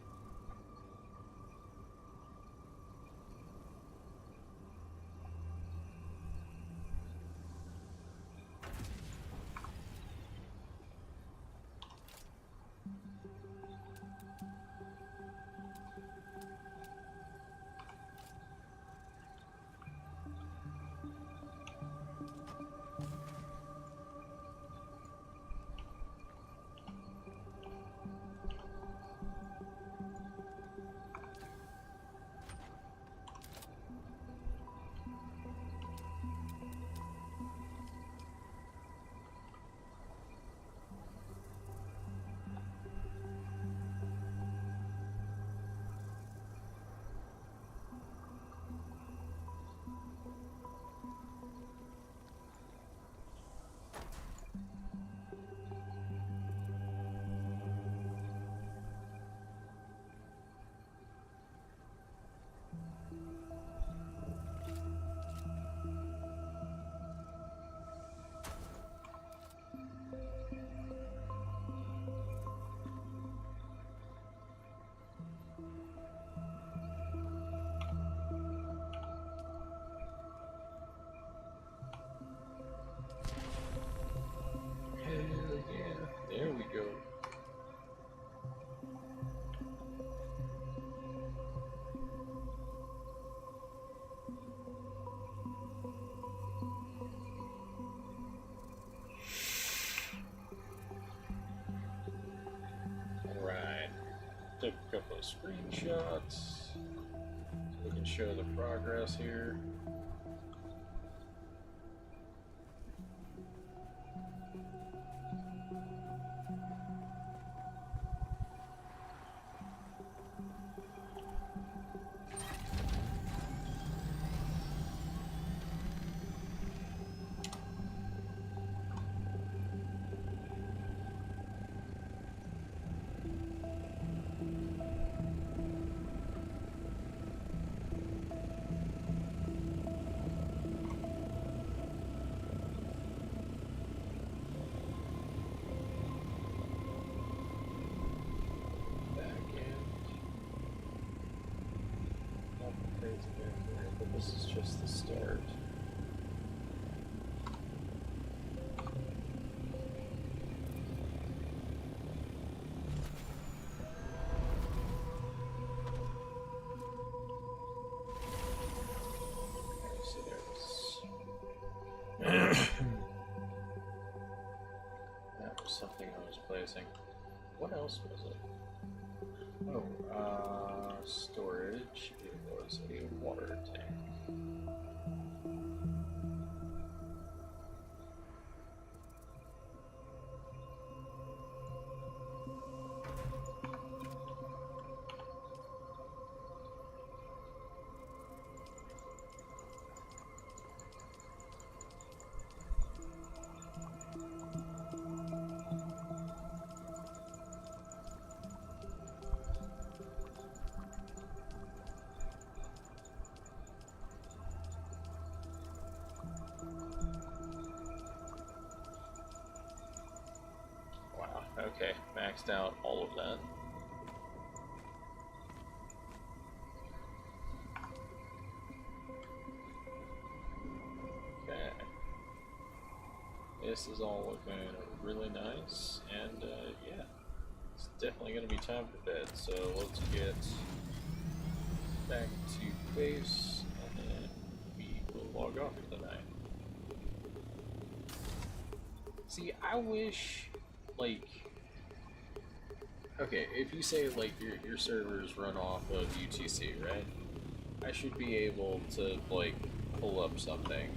There we go. Alright. Took a couple of screenshots so we can show the progress here. But this is just the start. So that was something I was placing. What else was it? Oh, storage. It was a water tank. Okay, maxed out all of that. Okay. This is all looking really nice, and yeah, it's definitely going to be time for bed, so let's get back to base, and then we will log off for the night. See, I wish, like, okay, if you say, like, your servers run off of UTC, right? I should be able to, like, pull up something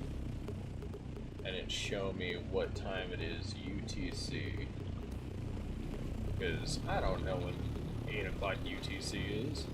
and it show me what time it is UTC. Because I don't know when 8 o'clock UTC is.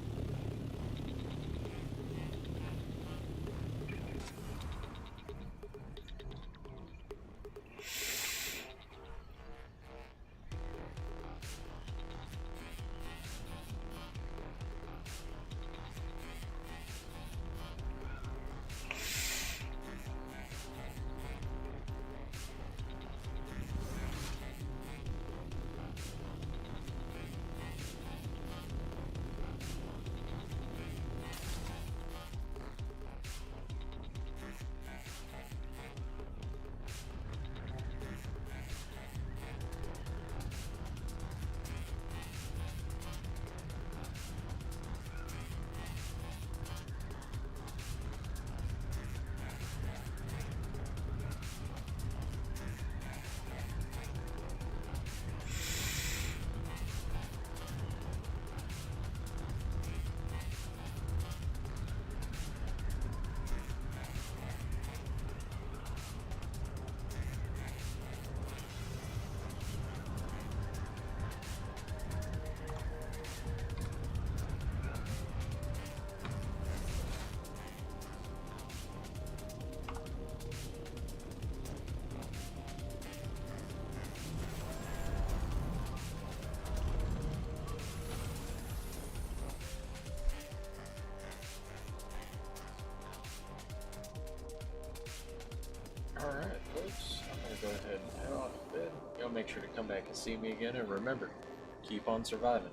go ahead and head off to bed. Y'all make sure to come back and see me again, and remember, keep on surviving.